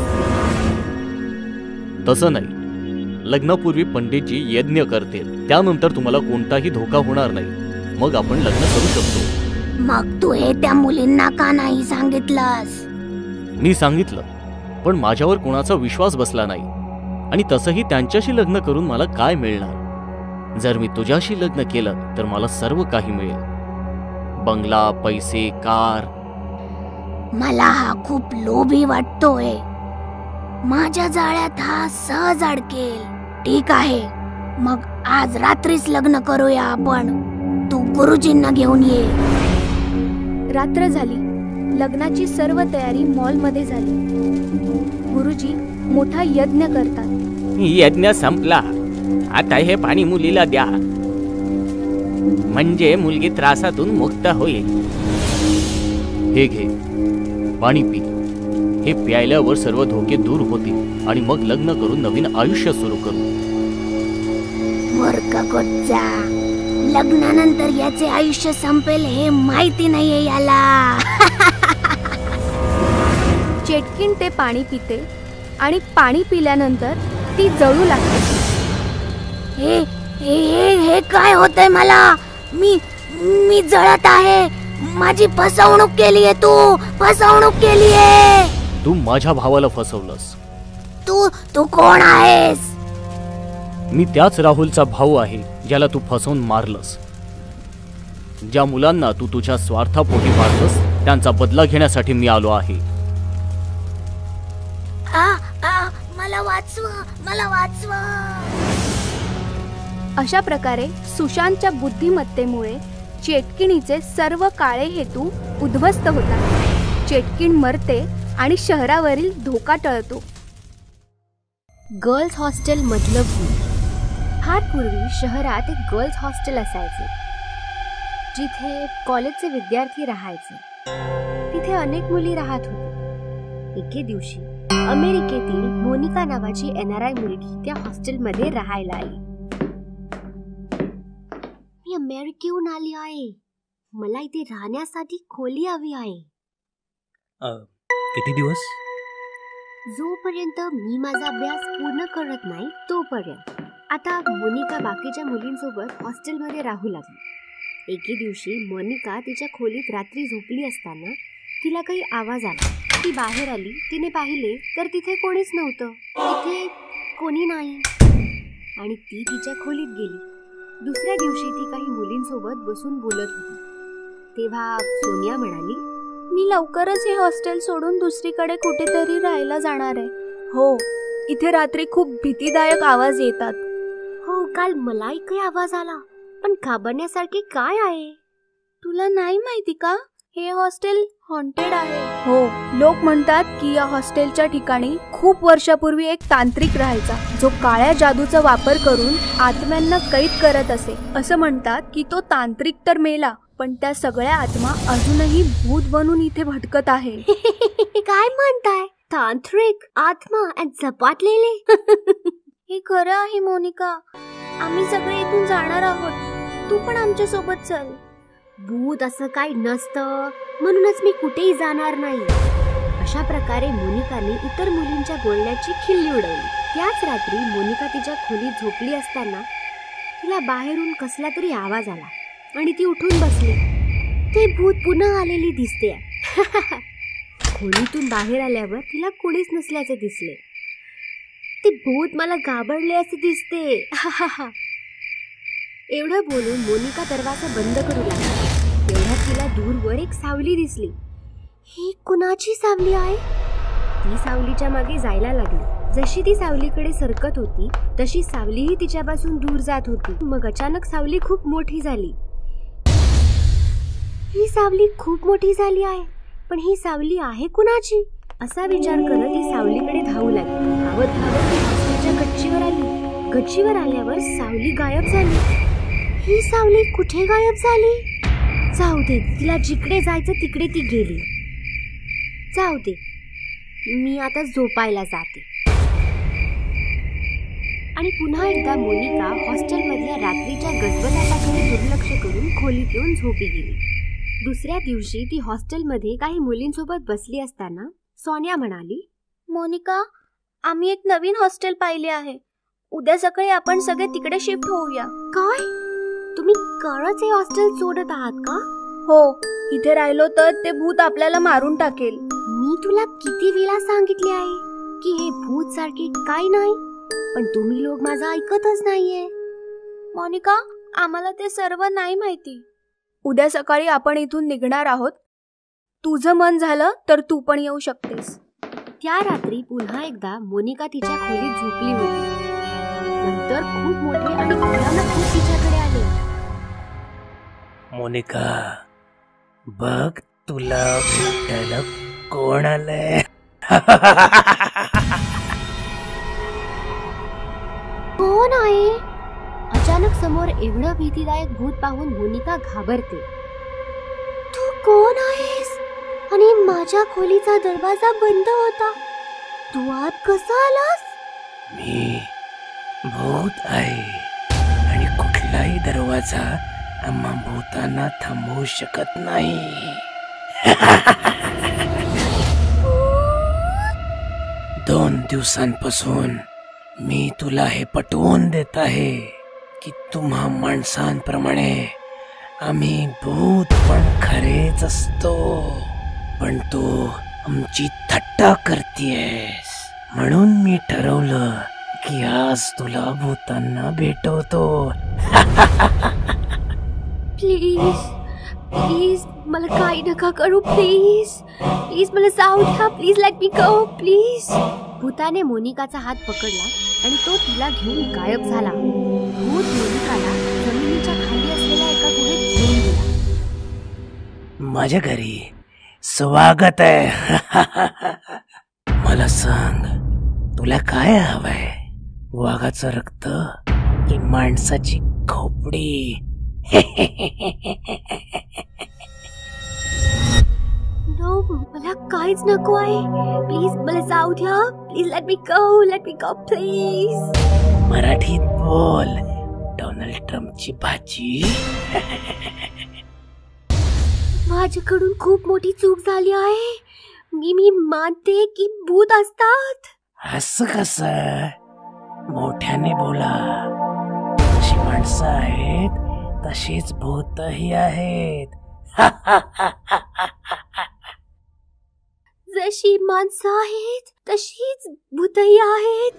तसं नाही. लग्नापूर्वी पंडितजी यज्ञ करतील, त्यानंतर तुम्हाला कोणताही धोका होणार नाही. मग आपण लग्न करू शकतो. मग तू हे त्या मुलींना का नाही सांगितलंस? मी सांगितलं, पण माझ्यावर कोणाचा विश्वास बसला नाही. आणि तसंही त्यांच्याशी लग्न करून मला काय मिळणार? जर मी तुझ्याशी लग्न केलं तर मला सर्व काही मिळेल. बंगला, पैसे, कार. मला हा खूप लोभी वाटतोय. माझ्या जाळ्यात हा सहज अडकेल. ठीक आहे, मग आज रात्रीच लग्न करूया आपण. तू गुरुजींना घेऊन ये. रात्र झाली. लग्नाची सर्व तयारी मॉलमध्ये झाली. गुरुजी मोठा यज्ञ करतात. यज्ञ संपला. आता हे पाणी मुलीला द्या, म्हणजे मुलगी त्रासातून मुक्त होईल. हे घे, पाणी पी. हे प्यायल्यावर सर्व धोके दूर होतील आणि मग लग्न करून नवीन आयुष्य सुरू करू. मूर्ख कोच्चा, लग्नानंतर याचे आयुष्य संपेल हे माहिती नाहीये याला. चेटकीण ते पाणी पिते आणि पाणी पिल्यानंतर ती जळू लागते. हे हे हे काय होतंय मला? मी जळत आहे. माझी फसवणूक केलीये तू. फसवणूक केलीये. तू माझ्या भावाला फसवलंस. तू कोण आहेस? मी त्याच राहुलचा भाऊ आहे ज्याला तू फसवून मारलंस. ज्या मुलांना तू तुझ्या स्वार्थापोटी मारलंस त्यांचा बदला घेण्यासाठी मी आलो आहे. मला वाचवा, मला वाचवा. अशा प्रकारे सुशांतच्या बुद्धिमत्तेमुळे चेटकिणीचे सर्व काळे हेतू उद्ध्वस्त होतात. चेटकीण मरते आणि शहरावरील धोका टळतो. गर्ल्स हॉस्टेल मधलं भूत. फार पूर्वी शहरात एक गर्ल्स हॉस्टेल असायचे जिथे कॉलेजचे विद्यार्थी राहायचे. तिथे अनेक मुली राहत होत्या. एके दिवशी अमेरिकेतील मोनिका नावाची NRI मुलगी त्या हॉस्टेलमध्ये राहायला आली. मी अमेरिकेहून आली आहे. मला इथे राहण्यासाठी खोली हवी आहे. किती दिवस? जोपर्यंत मी माझा अभ्यास पूर्ण करत नाही तोपर्यंत. आता मोनिका बाकीच्या मुलींसोबत हॉस्टेलमध्ये राहू लागली. एके दिवशी मोनिका तिच्या खोलीत रात्री झोपली असताना तिला काही आवाज आला. ती बाहेर आली. तिने पाहिले तर तिथे कोणीच नव्हतं. तिथे कोणी नाही आणि ती तिच्या खोलीत गेली. दुसऱ्या दिवशी ती काही मुलींसोबत बसून बोलत होती. तेव्हा सोनिया म्हणाली, मी लवकरच हे हॉस्टेल सोडून दुसरीकडे कुठेतरी राहायला जाणार आहे. हो, इथे रात्री खूप भीतीदायक आवाज येतात. हो, काल मलाही काही आवाज आला, पण घाबरण्यासारखे काय आहे? तुला नाही माहिती का? हे हॉस्टेल हॉन्टेड आहे. हो, लोक म्हणतात की या हॉस्टेलच्या ठिकाणी खूप वर्षापूर्वी एक तांत्रिक राहायचा, जो काळ्या जादूचा वापर करून आत्म्यांना कैद करत असे. असं म्हणतात की तो तांत्रिक तर मेला, पण त्या सगळ्या आत्मा अजूनही भूत बनून इथे भटकत आहे. काय म्हणताय? तांत्रिक आत्मा आणि झपाटलेले? हे खरं आहे मोनिका. आम्ही सगळे इथून जाणार आहोत. तू पण आमच्या सोबत चल. भूत असं काही नसतं, म्हणूनच मी कुठेही जाणार नाही. अशा प्रकारे मोनिकाने इतर मुलींच्या बोलण्याची खिल्ली उडवली. त्याच रात्री मोनिका तिच्या खोलीत झोपली असताना तिला बाहेरून कसला तरी आवाज आला आणि ती उठून बसली. ते भूत पुन्हा आलेली दिसते. खोलीतून बाहेर आल्यावर तिला कोणीच नसल्याचे दिसले. ते भूत मला घाबरले असे दिसते. एवढं बोलून मोनिका दरवाजा बंद करू लागली. तेवढ्यात तिला दूरवर एक सावली दिसली. ही कुणाची सावली आहे? ती सावलीच्या मागे जायला लागली. जशी ती सावलीकडे सरकत होती तशी सावलीही तिच्यापासून दूर जात होती. मग अचानक सावली खूप मोठी झाली. ही सावली खूप मोठी झाली आहे, पण ही सावली आहे कुणाची? असा विचार करत ती सावलीकडे धावू लागली. धावत धावत ती हॉस्टेलच्या गच्चीवर आली. गच्चीवर आल्यावर सावली गायब झाली. ही सावली कुठे गायब झाली? जाऊ दे, तिला जिकडे जायचं तिकडे ती गेली. जाऊ दे, मी आता झोपायला जाते. आणि पुन्हा एकदा मोनिका हॉस्टेलमधल्या रात्रीच्या गजबजाटाकडे दुर्लक्ष करून खोलीत येऊन झोपी गेली. दुसऱ्या दिवशी ती हॉस्टेलमध्ये काही मुलींसोबत बसली असताना सोनिया म्हणाली, मोनिका, आम्ही एक नवीन हॉस्टेल पाहिले आहे. उद्या सकाळी आपण सगळे तिकडे शिफ्ट होऊया. काय? तुम्ही खरंच हे हॉस्टेल सोडत आहात का? हो, इथे राहिलो तर ते भूत आपल्याला मारून टाकेल. मी तुला किती वेळा सांगितले आहे की हे भूत सारखे काय नाही, पण तुम्ही लोक माझं ऐकतच नाहीये. मोनिका, आम्हाला ते सर्व नाही माहिती. उद्या सकाळी आपण इथून निघणार आहोत. तुझं मन झालं तर तू पण येऊ शकतेस. त्या रात्री पुन्हा एकदा मोनिका तिच्या खोलीत झोपली होती. नंतर खूप मोठे आणि भयानक भूत तिच्याकडे आले. मोनिका, बघ, तुला भेटायला कोण आलंय? कोण आहे? अचानक समोर एवढं भीतीदायक भूत पाहून मोनिका घाबरते. तू कोण आहेस? आणि माझ्या खोलीचा दरवाजा बंद होता. तू आत कसा आलास? मी भूत आहे आणि कुठलाही दरवाजा आम्हा भूतांना थांबवू शकत नाही. 2 दिवसांपासून मी तुला हे पटवून देत आहे की तुम्हा माणसांप्रमाणे आम्ही भूत पण खरेच असतो, पण तू आमची थट्टा करतेस. म्हणून मी ठरवलं की आज तुला भूतांना भेटवतो. प्लीज प्लीज मला काही नका करू. प्लीज प्लीज मला जाऊ द्या. Please let me go please. भूताने मोनिकाचा हात पकडला आणि तो तिला घेऊन गायब झाला. भूत मोनिकाला जमिनीच्या खाली असलेल्या एका गुहेत घेऊन गेला. माझ्या घरी स्वागत आहे. मला सांग, तुला काय हवंय? वाघाचं रक्त की माणसाची खोपडी? नो, मला काहीच नको आहे. प्लीज मला जाऊ द्या. Please let me go. Late me go please. मराठीत बोल. डोनाल्ड ट्रम्पची भाजी. माझ्याकडून खूप मोठी चूक झाली आहे. मी मानते की भूत असतात. असं कसं? मोठ्याने बोला. जशी माणसं आहेत तशीच भूतही आहेत. जशी माणसं आहेत तशीच भूतही आहेत.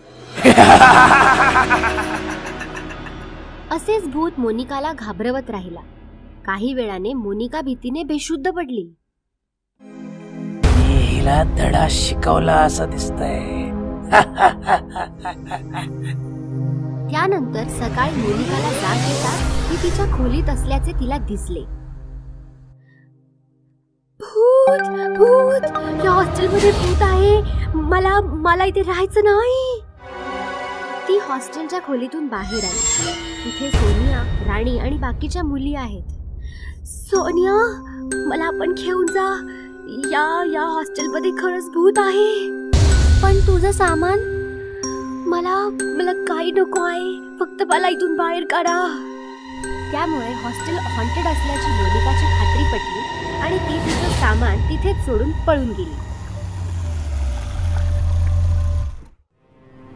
असेच भूत मोनिकाला घाबरवत राहिला. काही वेळाने मोनिका भीतीने बेशुद्ध पडली. मी हिला धडा शिकवला असं दिसतंय. त्यानंतर सकाळी मोनिकाला जाग येतात ती तिच्या खोलीत असल्याचे तिला दिसले. भूत भूत, या हॉस्टेलमध्ये भूत आहे, मला इथे राहायचं नाही. ती हॉस्टेलच्या खोलीतून बाहेर आली. तिथे सोनिया, राणी आणि बाकीच्या मुली आहेत. सोनिया, मला पण घेऊन जा, या हॉस्टेलमध्ये खरंच भूत आहे. पण तुझं सामान? मला काही नको आहे, फक्त मला इथून बाहेर काढा. त्यामुळे हॉस्टेल हॉन्टेड असल्याची मोनिकाची खात्री पटली आणि ती तिचं सामान तिथेच सोडून पळून गेली.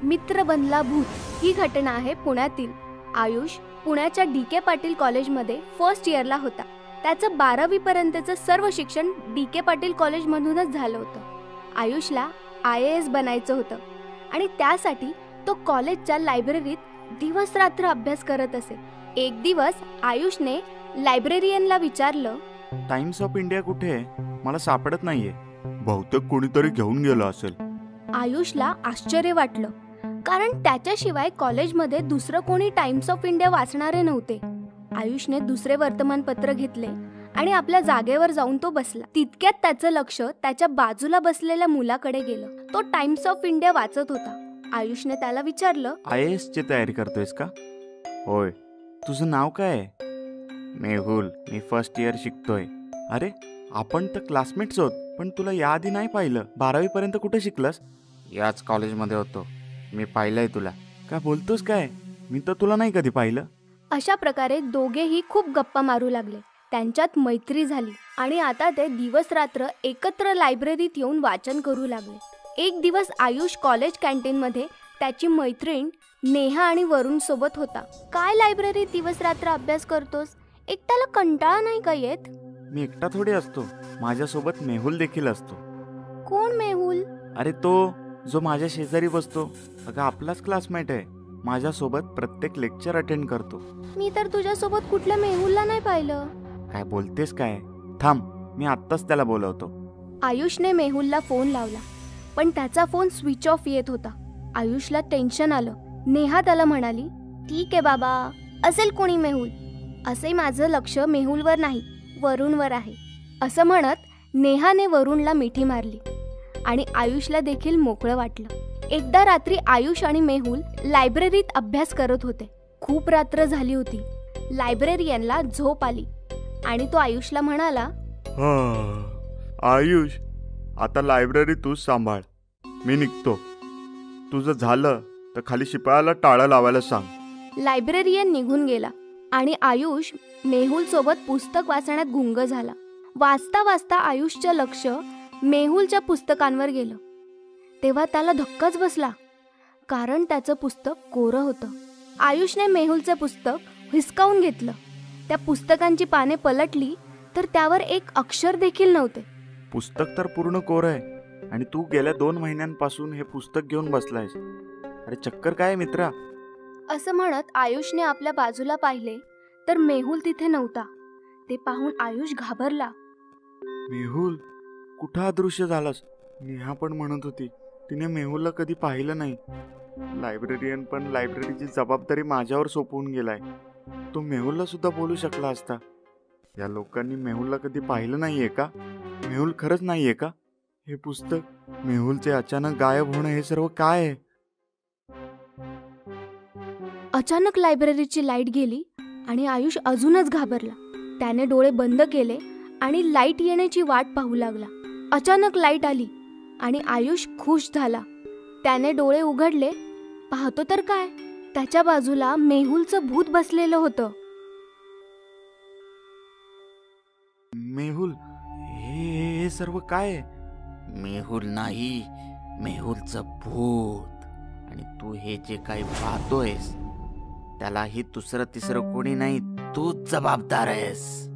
मित्र बनला भूत ही घटना आहे पुण्यातील. आयुष पुण्याच्या DK पाटील कॉलेजमध्ये फर्स्ट इयरला होता. त्याचं 12वी पर्यंतचं सर्व शिक्षण DK पाटील कॉलेजमधूनच झालं होतं. आयुषला IAS बनायचं होतं आणि त्यासाठी तो कॉलेजच्या लायब्ररीत दिवस रात्र अभ्यास करत असे. एक दिवस आयुषने लायब्रेरियनला विचारलं, टाइम्स ऑफ इंडिया कुठे आहे? मला सापडत नाहीये. बहुतेक कोणीतरी घेऊन गेलं असेल. आयुषला आश्चर्य वाटलं, कारण त्याच्याशिवाय कॉलेजमध्ये दुसरं कोणी टाइम्स ऑफ इंडिया वाचणारे नव्हते. आयुषने दुसरे वर्तमानपत्र घेतले आणि आपल्या जागेवर जाऊन तो बसला. तितक्यात त्याचं लक्ष त्याच्या बाजूला बसलेल्या मुलाकडे गेलं. तो टाइम्स ऑफ इंडिया वाचत होता. आयुषने त्याला विचारलं, IAS ची तयारी करतोयस का? होय. तुझं नाव काय आहे? मेहुल. मी फर्स्ट इयर शिकतोय. अरे, आपण तर क्लासमेट्स आहोत, पण तुला याआधी नाही पाहिलं. 12वी पर्यंत कुठे शिकलास? याच कॉलेजमध्ये होतो. मी पाहिलंय तुला. काय बोलतोस काय? मी तर तुला नाही कधी पाहिलं. अशा प्रकारे दोघेही खूप गप्पा मारू लागले. त्यांच्यात मैत्री झाली आणि आता ते दिवस रात्र एकत्र लायब्ररीत येऊन वाचन करू लागले. एक दिवस आयुष कॉलेज कॅन्टीनमध्ये त्याची मैत्रीण नेहा आणि वरुण सोबत होता. काय लायब्ररीत दिवस रात्र अभ्यास करतोस? एकट्याला कंटाळा नाही का येत? मी एकटा थोडी असतो, माझ्यासोबत मेहुल देखील असतो. कोण मेहुल? अरे तो जो माझ्या शेजारी बसतो. अगं आपलाच क्लासमेट आहे. माझ्यासोबत प्रत्येक लेक्चर अटेंड करतो. मी तर तुझ्यासोबत कुठल्या मेहुलला नाही पाहिलं. काय बोलतेस काय? थांब, मी आत्ताच त्याला बोलवतो. आयुषने मेहुलला फोन लावला, पण त्याचा फोन स्विच ऑफ येत होता. आयुषला टेन्शन आलं. नेहा त्याला म्हणाली, ठीक आहे बाबा, असेल कोणी मेहुल. असे माझं लक्ष मेहुलवर नाही, वरुणवर आहे. असं म्हणत नेहाने वरुणला मिठी मारली आणि आयुषला देखील मोकळं वाटलं. एकदा रात्री आयुष आणि मेहुल लायब्ररीत अभ्यास करत होते. खूप रात्र झाली होती. लायब्रेरियनला झोप आली आणि तो आयुषला म्हणाला, आयुष, आता लायब्ररी तूच सांभाळ. मी निघतो. तुझं झालं तर खाली शिपायाला टाळं लावायला सांग. लायब्रेरियन निघून गेला आणि आयुष मेहुल सोबत पुस्तक वाचण्यात गुंग झाला. वाचता वाचता आयुषचं लक्ष मेहुलच्या पुस्तकांवर गेलं. तेव्हा त्याला धक्काच बसला, कारण त्याचं पुस्तक कोरं होतं. आयुषने मेहुलचं पुस्तक हिसकावून घेतलं. त्या पुस्तकांची पाने पलटली तर त्यावर एक अक्षर देखील नव्हते. पुस्तक तर पूर्ण कोरं आहे आणि तू गेल्या 2 महिन्यांपासून हे पुस्तक घेऊन बसलायस. अरे चक्कर काय मित्रा? असं म्हणत आयुषने आपल्या बाजूला पाहिले तर मेहुल तिथे नव्हता. ते पाहून आयुष घाबरला. मेहुल, कुठं अदृश्य झालास? नेहा पण म्हणत होती तिने मेहुलला कधी पाहिलं नाही. लायब्ररियन पण लायब्ररीची जबाबदारी माझ्यावर सोपवून गेलाय. तो मेहुलला सुद्धा बोलू शकला असता. या लोकांनी मेहुलला कधी पाहिलं नाहीये का? मेहुल खरंच नाहीये का? हे पुस्तक, मेहुलचे अचानक गायब होणं, हे सर्व काय आहे? अचानक लायब्ररीची लाईट गेली आणि आयुष अजूनच घाबरला. त्याने डोळे बंद केले आणि लाईट येण्याची वाट पाहू लागला. अचानक लाईट आली आणि आयुष खुश झाला. त्याने डोळे उघडले. पाहतो तर काय, त्याच्या बाजूला मेहुलचं भूत बसलेलं होतं. मेहुल, हे सर्व काय? मेहुल नाही, मेहुलचं भूत. आणि तू हे जे काही पाहतोयस त्यालाही दुसरं तिसरं कोणी नाही, तूच जबाबदार आहेस.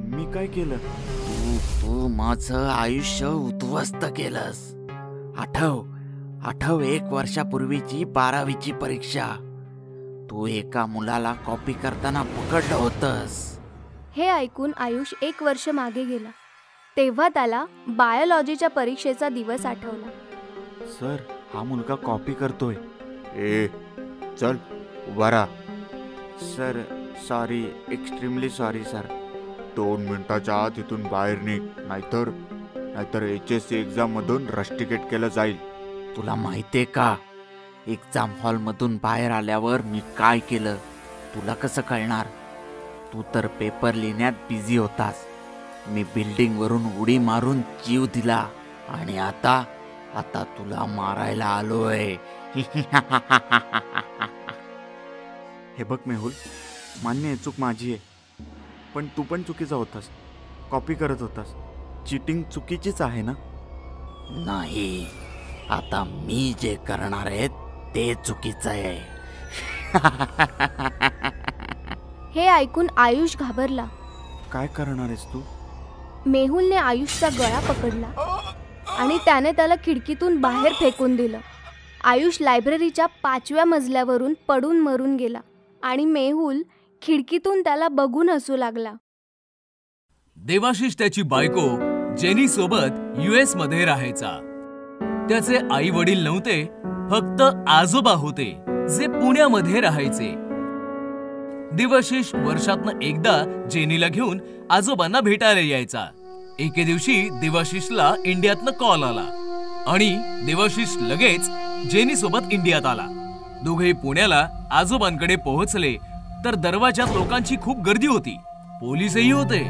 मी काय केलं? तू माझं आयुष्य उद्ध्वस्त केलंस. आठव 1 वर्षापूर्वीची 12वीची परीक्षा. तू एका मुलाला कॉपी करताना पकडलं होतंस. हे ऐकून आयुष 1 वर्ष मागे गेला. तेव्हा त्याला बायोलॉजीच्या परीक्षेचा दिवस आठवला. सर, हा मुलगा कॉपी करतोय. ए चल उभा राहा. Sir sorry, extremely sorry sir. 2 मिनिटाच्या आत इथून बाहेर निघ, नाहीतर HSC एक्झाम मधून रस्टिकेट केलं जाईल. तुला माहितीये का, एक्झाम हॉल मधून बाहेर आल्यावर मी काय केलं तुला कसं कळणार? तू तर पेपर लिहिण्यात बिझी होतास. मी बिल्डिंग वरून उडी मारून जीव दिला आणि आता तुला मारायला आलोय. हे बघ मेहुल, मान्य आहे चूक माझी आहे, पण तू पण चुकीचा होतास. कॉपी करत होतास. चीटिंग चुकीचीच आहे ना? नाही, आता मी जे करणार आहे ते चुकीचं आहे. हे ऐकून आयुष घाबरला. काय करणार आहेस तू? मेहुलने आयुषचा गळा पकडला आणि त्याने त्याला खिडकीतून बाहेर फेकून दिलं. आयुष लायब्ररीच्या 5व्या मजल्यावरून पडून मरून गेला आणि मेहुल खिडकीतून त्याला बघून हसू लागला. देवाशिष त्याची बायको जेनी सोबत US मध्ये राहायचा. त्याचे आई वडील नव्हते, फक्त आजोबा होते जे पुण्यामध्ये राहायचे. देवाशिष वर्षातनं एकदा जेनीला घेऊन आजोबांना भेटायला यायचा. एके दिवशी देवाशिषला इंडियातनं कॉल आला आणि देवाशिष लगेच जेनी सोबत इंडियात आला. दोघे पुण्याला आजोबांकडे पोहोचले तर दरवाजात लोकांची खूप गर्दी होती. पोलीसही होते.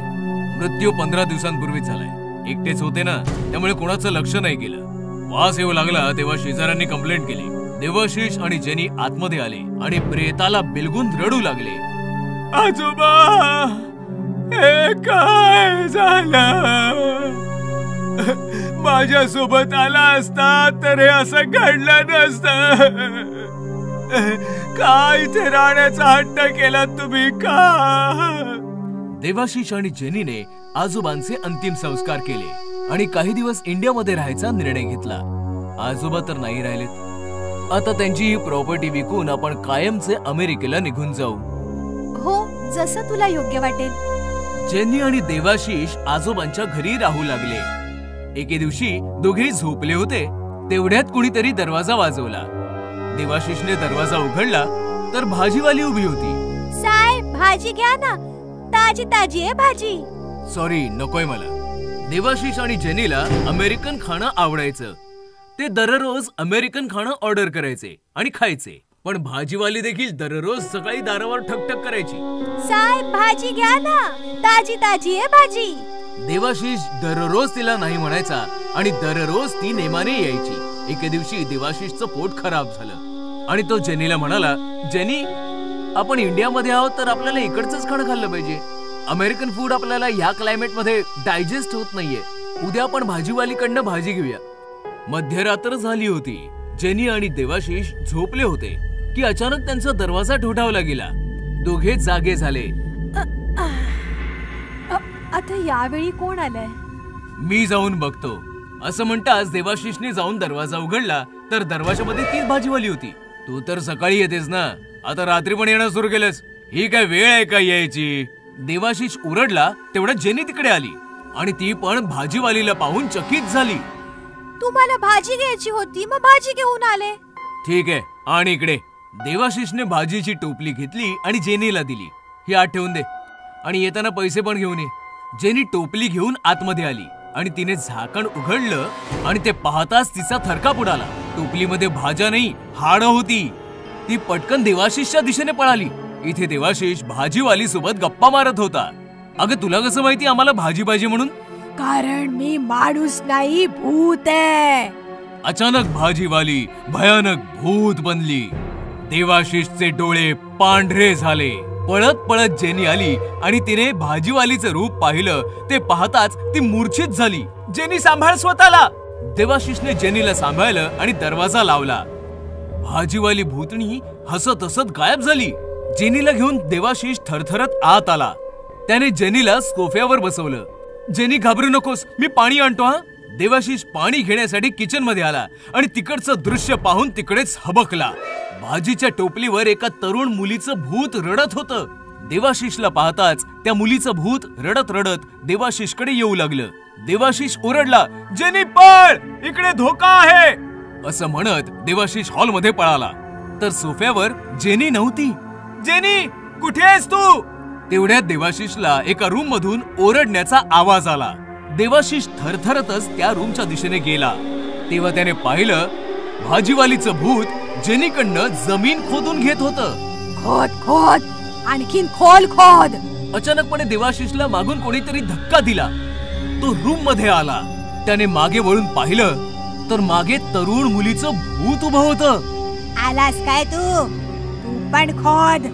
मृत्यू 15 दिवसांपूर्वीच झालाय. एकटेच होते ना, त्यामुळे कोणाचं लक्ष नाही गेलं. वास येऊ लागला तेव्हा शेजाऱ्यांनी कंप्लेंट केली. देवाशिष आणि जेनी आतमध्ये आले आणि प्रेताला बिलगून रडू लागले. आजोबा, हे काय झालं? माझ्या सोबत आला असता तर हे असं घडलं नसतं. काय इथे राहण्याचा हट्ट केला तुम्ही का? देवाशिष आणि जेनीने आजोबांचे अंतिम संस्कार केले आणि काही दिवस इंडियामध्ये राहायचा निर्णय घेतला. आजोबा तर नाही राहिलेत. आता त्यांची ही प्रॉपर्टी विकून आपण कायमचे अमेरिकेला निघून जाऊ. हो, जसं तुला योग्य वाटेल. जेनी आणि देवाशिष आजोबांच्या घरी राहू लागले. एके दिवशी दोघे झोपले होते तेवढ्यात कुणीतरी दरवाजा वाजवला. देवाशिषने दरवाजा उघडला तर भाजीवाली उभी होती. साहेब, भाजी घ्या ना, ताजी ताजी आहे भाजी. सॉरी, नकोय मला. देवाशिष आणि जेनीला अमेरिकन खाणं आवडायचं. ते दररोज अमेरिकन खाणं ऑर्डर करायचे आणि खायचे. पण भाजीवाली देखील दररोज सकाळी दारावर ठकठक करायची. साहेब, भाजी घ्या ना, ताजी ताजी आहे भाजी. देवाशिष दररोज तिला नाही म्हणायचा आणि दररोज ती नेमाने यायची. एके दिवशी देवाशिषचं पोट खराब झालं आणि तो जेनीला म्हणाला, जेनी, आपण इंडियामध्ये आहोत तर आपल्याला इकडचंच खाणं खाल्लं पाहिजे. अमेरिकन फूड आपल्याला ह्या क्लायमेट मध्ये डायजेस्ट होत नाहीये. उद्या आपण भाजीवालीकडनं भाजी घेऊया. मध्यरात्र झाली होती. जेनी आणि देवाशिष झोपले होते की अचानक त्यांचा दरवाजा ठोठावला गेला. दोघे जागे झाले. आता यावेळी कोण आलंय? मी जाऊन बघतो, असं म्हणताच देवाशिषने जाऊन दरवाजा उघडला तर दरवाजामध्ये तीच भाजीवाली होती. तू तर सकाळी येतेस ना, आता रात्री पण येणं सुरू केलंस? ही काय वेळ आहे का यायची? देवाशिष ओरडला. तेवढ्यात जेनी तिकडे आली आणि ती पण भाजीवालीला पाहून चकित झाली. तुम्हाला भाजी घ्यायची होती, मग भाजी घेऊन आले. ठीक आहे, आणि इकडे. देवाशिषने भाजीची टोपली घेतली आणि जेनीला दिली. ही आत ठेवून दे आणि येताना पैसे पण घेऊन ये. जेनी टोपली घेऊन आतमध्ये आली आणि तिने झाकण उघडलं आणि ते पाहताच तिचा थरकाप उडाला. टोपलीमध्ये भाज्या नाही, हाडं होती. ती पटकन देवाशिषच्या दिशेने पळाली. इथे देवाशिष भाजीवाली सोबत गप्पा मारत होता. अगं, तुला कसं माहिती आम्हाला भाजी पाहिजे म्हणून? कारण मी माणूस नाही, भूत आहे. अचानक भाजीवाली भयानक भूत बनली. देवाशिषचे डोळे पांढरे झाले. पळत पळत जेनी आली आणि तिने भाजीवालीचं रूप पाहिलं. ते पाहताच ती मूर्छित झाली. जेनी, सांभाळ स्वतःला. देवाशिषने जेनीला सांभाळलं आणि दरवाजा लावला. भाजीवाली भूतणी हसत हसत गायब झाली. जेनीला घेऊन देवाशिष थरथरत आत आला. त्याने जेनीला सोफ्यावर बसवलं. जेनी, घाबरू नकोस, मी पाणी आणतो हा. देवाशिष पाणी घेण्यासाठी किचन मध्ये आला आणि तिकडचं दृश्य पाहून तिकडेच हबकला. भाजीच्या टोपलीवर एका तरुण मुलीचं भूत रडत होतं. देवाशिषला पाहताच त्या मुलीचं भूत रडत रडत देवाशिषकडे येऊ लागलं. देवाशिष ओरडला, जेनी पळ, इकडे धोका आहे. असं म्हणत देवाशिष हॉलमध्ये पळाला तर सोफ्यावर जेनी नव्हती. जेनी, कुठे आहेस तू? तेवढ्यात देवाशिषला एका रूम मधून ओरडण्याचा आवाज आला. देवाशिष थरथरतच त्या रूमच्या दिशेने गेला. तेव्हा त्याने पाहिलं भाजीवालीचं भूत जेनीकडनं जमीन खोदून घेत होतं. खोद खोद, आणखीन खोल खोद. अचानकपणे देवाशिषला मागून कोणीतरी धक्का दिला. तो रूम मध्ये आला. त्याने मागे वळून पाहिलं तर मागे तरुण मुलीचं भूत उभं होतं. आलास काय तू? तू पण खोद.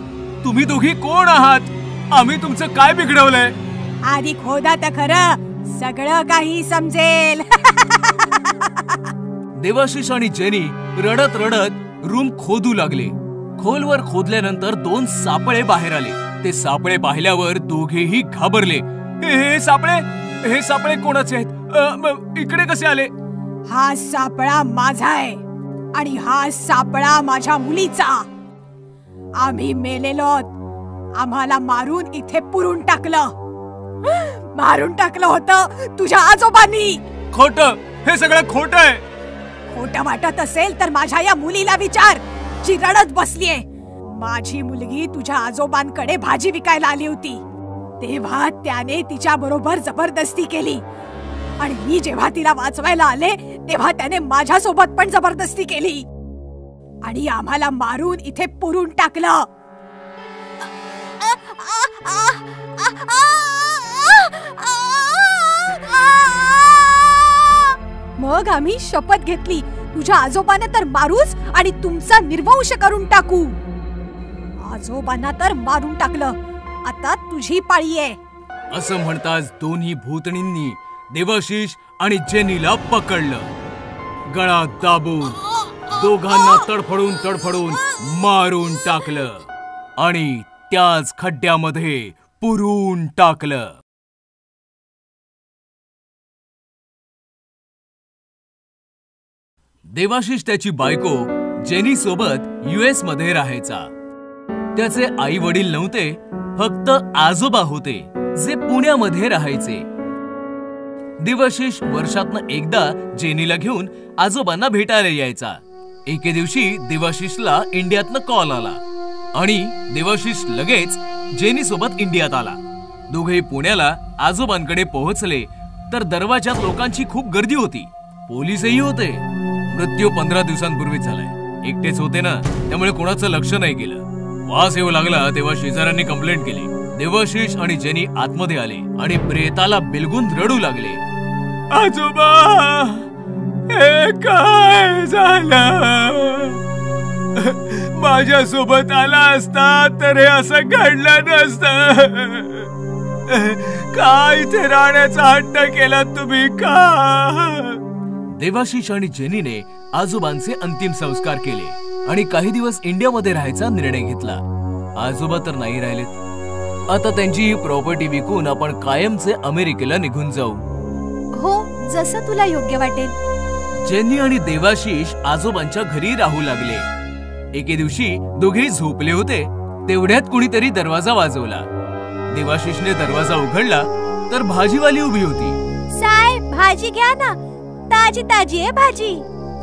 तुम्ही दोघी कोण आहात? आम्ही तुमचं काय बिघडवलंय? आधी खोदा तर खरं, सगळं काही समजेल. देवाशिष आणि जेनी रडत रडत रूम खोदू लागले. खोलवर खोदल्यानंतर 2 सापळे बाहेर आले. ते सापळे पाहिल्यावर दोघेही घाबरले. हे सापळे कोणाचे आहेत? इकडे कसे आले? हा सापळा माझा आहे आणि हा सापळा माझ्या मुलीचा. आम्ही मेलेलो, आम्हाला मारून इथे पुरून टाकलं. मारून टाकलं होतं तुझ्या आजोबांनी. खोटं, हे सगळं खोटं आहे. खोटं वाटत असेल तर माझ्या या मुलीला विचार, जी रडत बसलीये. माझी मुलगी तुझ्या आजोबांकडे भाजी विकायला आली होती. तेव्हा त्याने तिच्या बरोबर जबरदस्ती केली आणि मी जेव्हा तिला वाचवायला आले तेव्हा त्याने माझ्या सोबत पण जबरदस्ती केली आणि आम्हाला मारून इथे पुरून टाकलं. मग आम्ही शपथ घेतली, तुझ्या आजोबांना तर मारूच आणि तुमचा निर्वंश करून टाकू. आजोबांना तर मारून टाकलं, आता तुझी पाळी आहे. असं म्हणताच दोन्ही भूतणींनी देवाशिष आणि जेनीला पकडलं. गळा दाबून दोघांना तडफडून मारून टाकलं आणि त्याच खड्ड्यामध्ये पुरून टाकलं. देवाशिष त्याची बायको जेनी सोबत US मध्ये राहायचा. त्याचे आई वडील नव्हते, फक्त आजोबा होते जे पुण्यामध्ये राहायचे. देवाशिष वर्षातनं एकदा जेनीला घेऊन आजोबांना भेटायला यायचा. एके दिवशी देवाशिषला इंडियातनं कॉल आला आणि देवाशिष लगेच जेनी सोबत इंडियात आला. दोघे पुण्याला आजोबांकडे पोहोचले तर दरवाजात लोकांची खूप गर्दी होती. पोलीसही होते. मृत्यू 15 दिवसांपूर्वीच झालाय. एकटेच होते ना, त्यामुळे कोणाचं लक्ष नाही केलं. वास येऊ लागला तेव्हा शेजाऱ्यांनी कंप्लेंट केली. देवाशिष आणि जेनी आतमध्ये आले आणि प्रेताला बिलगून रडू लागले. आजोबा, हे काय झालं? माझ्या सोबत आला असता तर हे असं घडलं नसतं. काय इथे राहण्याचा हट्ट केला तुम्ही का? देवाशिष आणि जेनीने आजोबांचे अंतिम संस्कार केले आणि काही दिवस इंडियामध्ये राहायचा निर्णय घेतला. आजोबा तर नाही राहिलेत. आता त्यांची ही प्रॉपर्टी विकून आपण कायमचे अमेरिकेला निघून जाऊ. हो, जसं तुला योग्य वाटेल. जेनी आणि देवाशिष आजोबांच्या घरी राहू लागले. एके दिवशी दोघे झोपले होते. तेवढ्यात कुणीतरी दरवाजा वाजवला. देवाशिषने दरवाजा उघडला तर भाजीवाली उभी होती. साहेब, भाजी घ्या ना, ताजी ताजी आहे भाजी.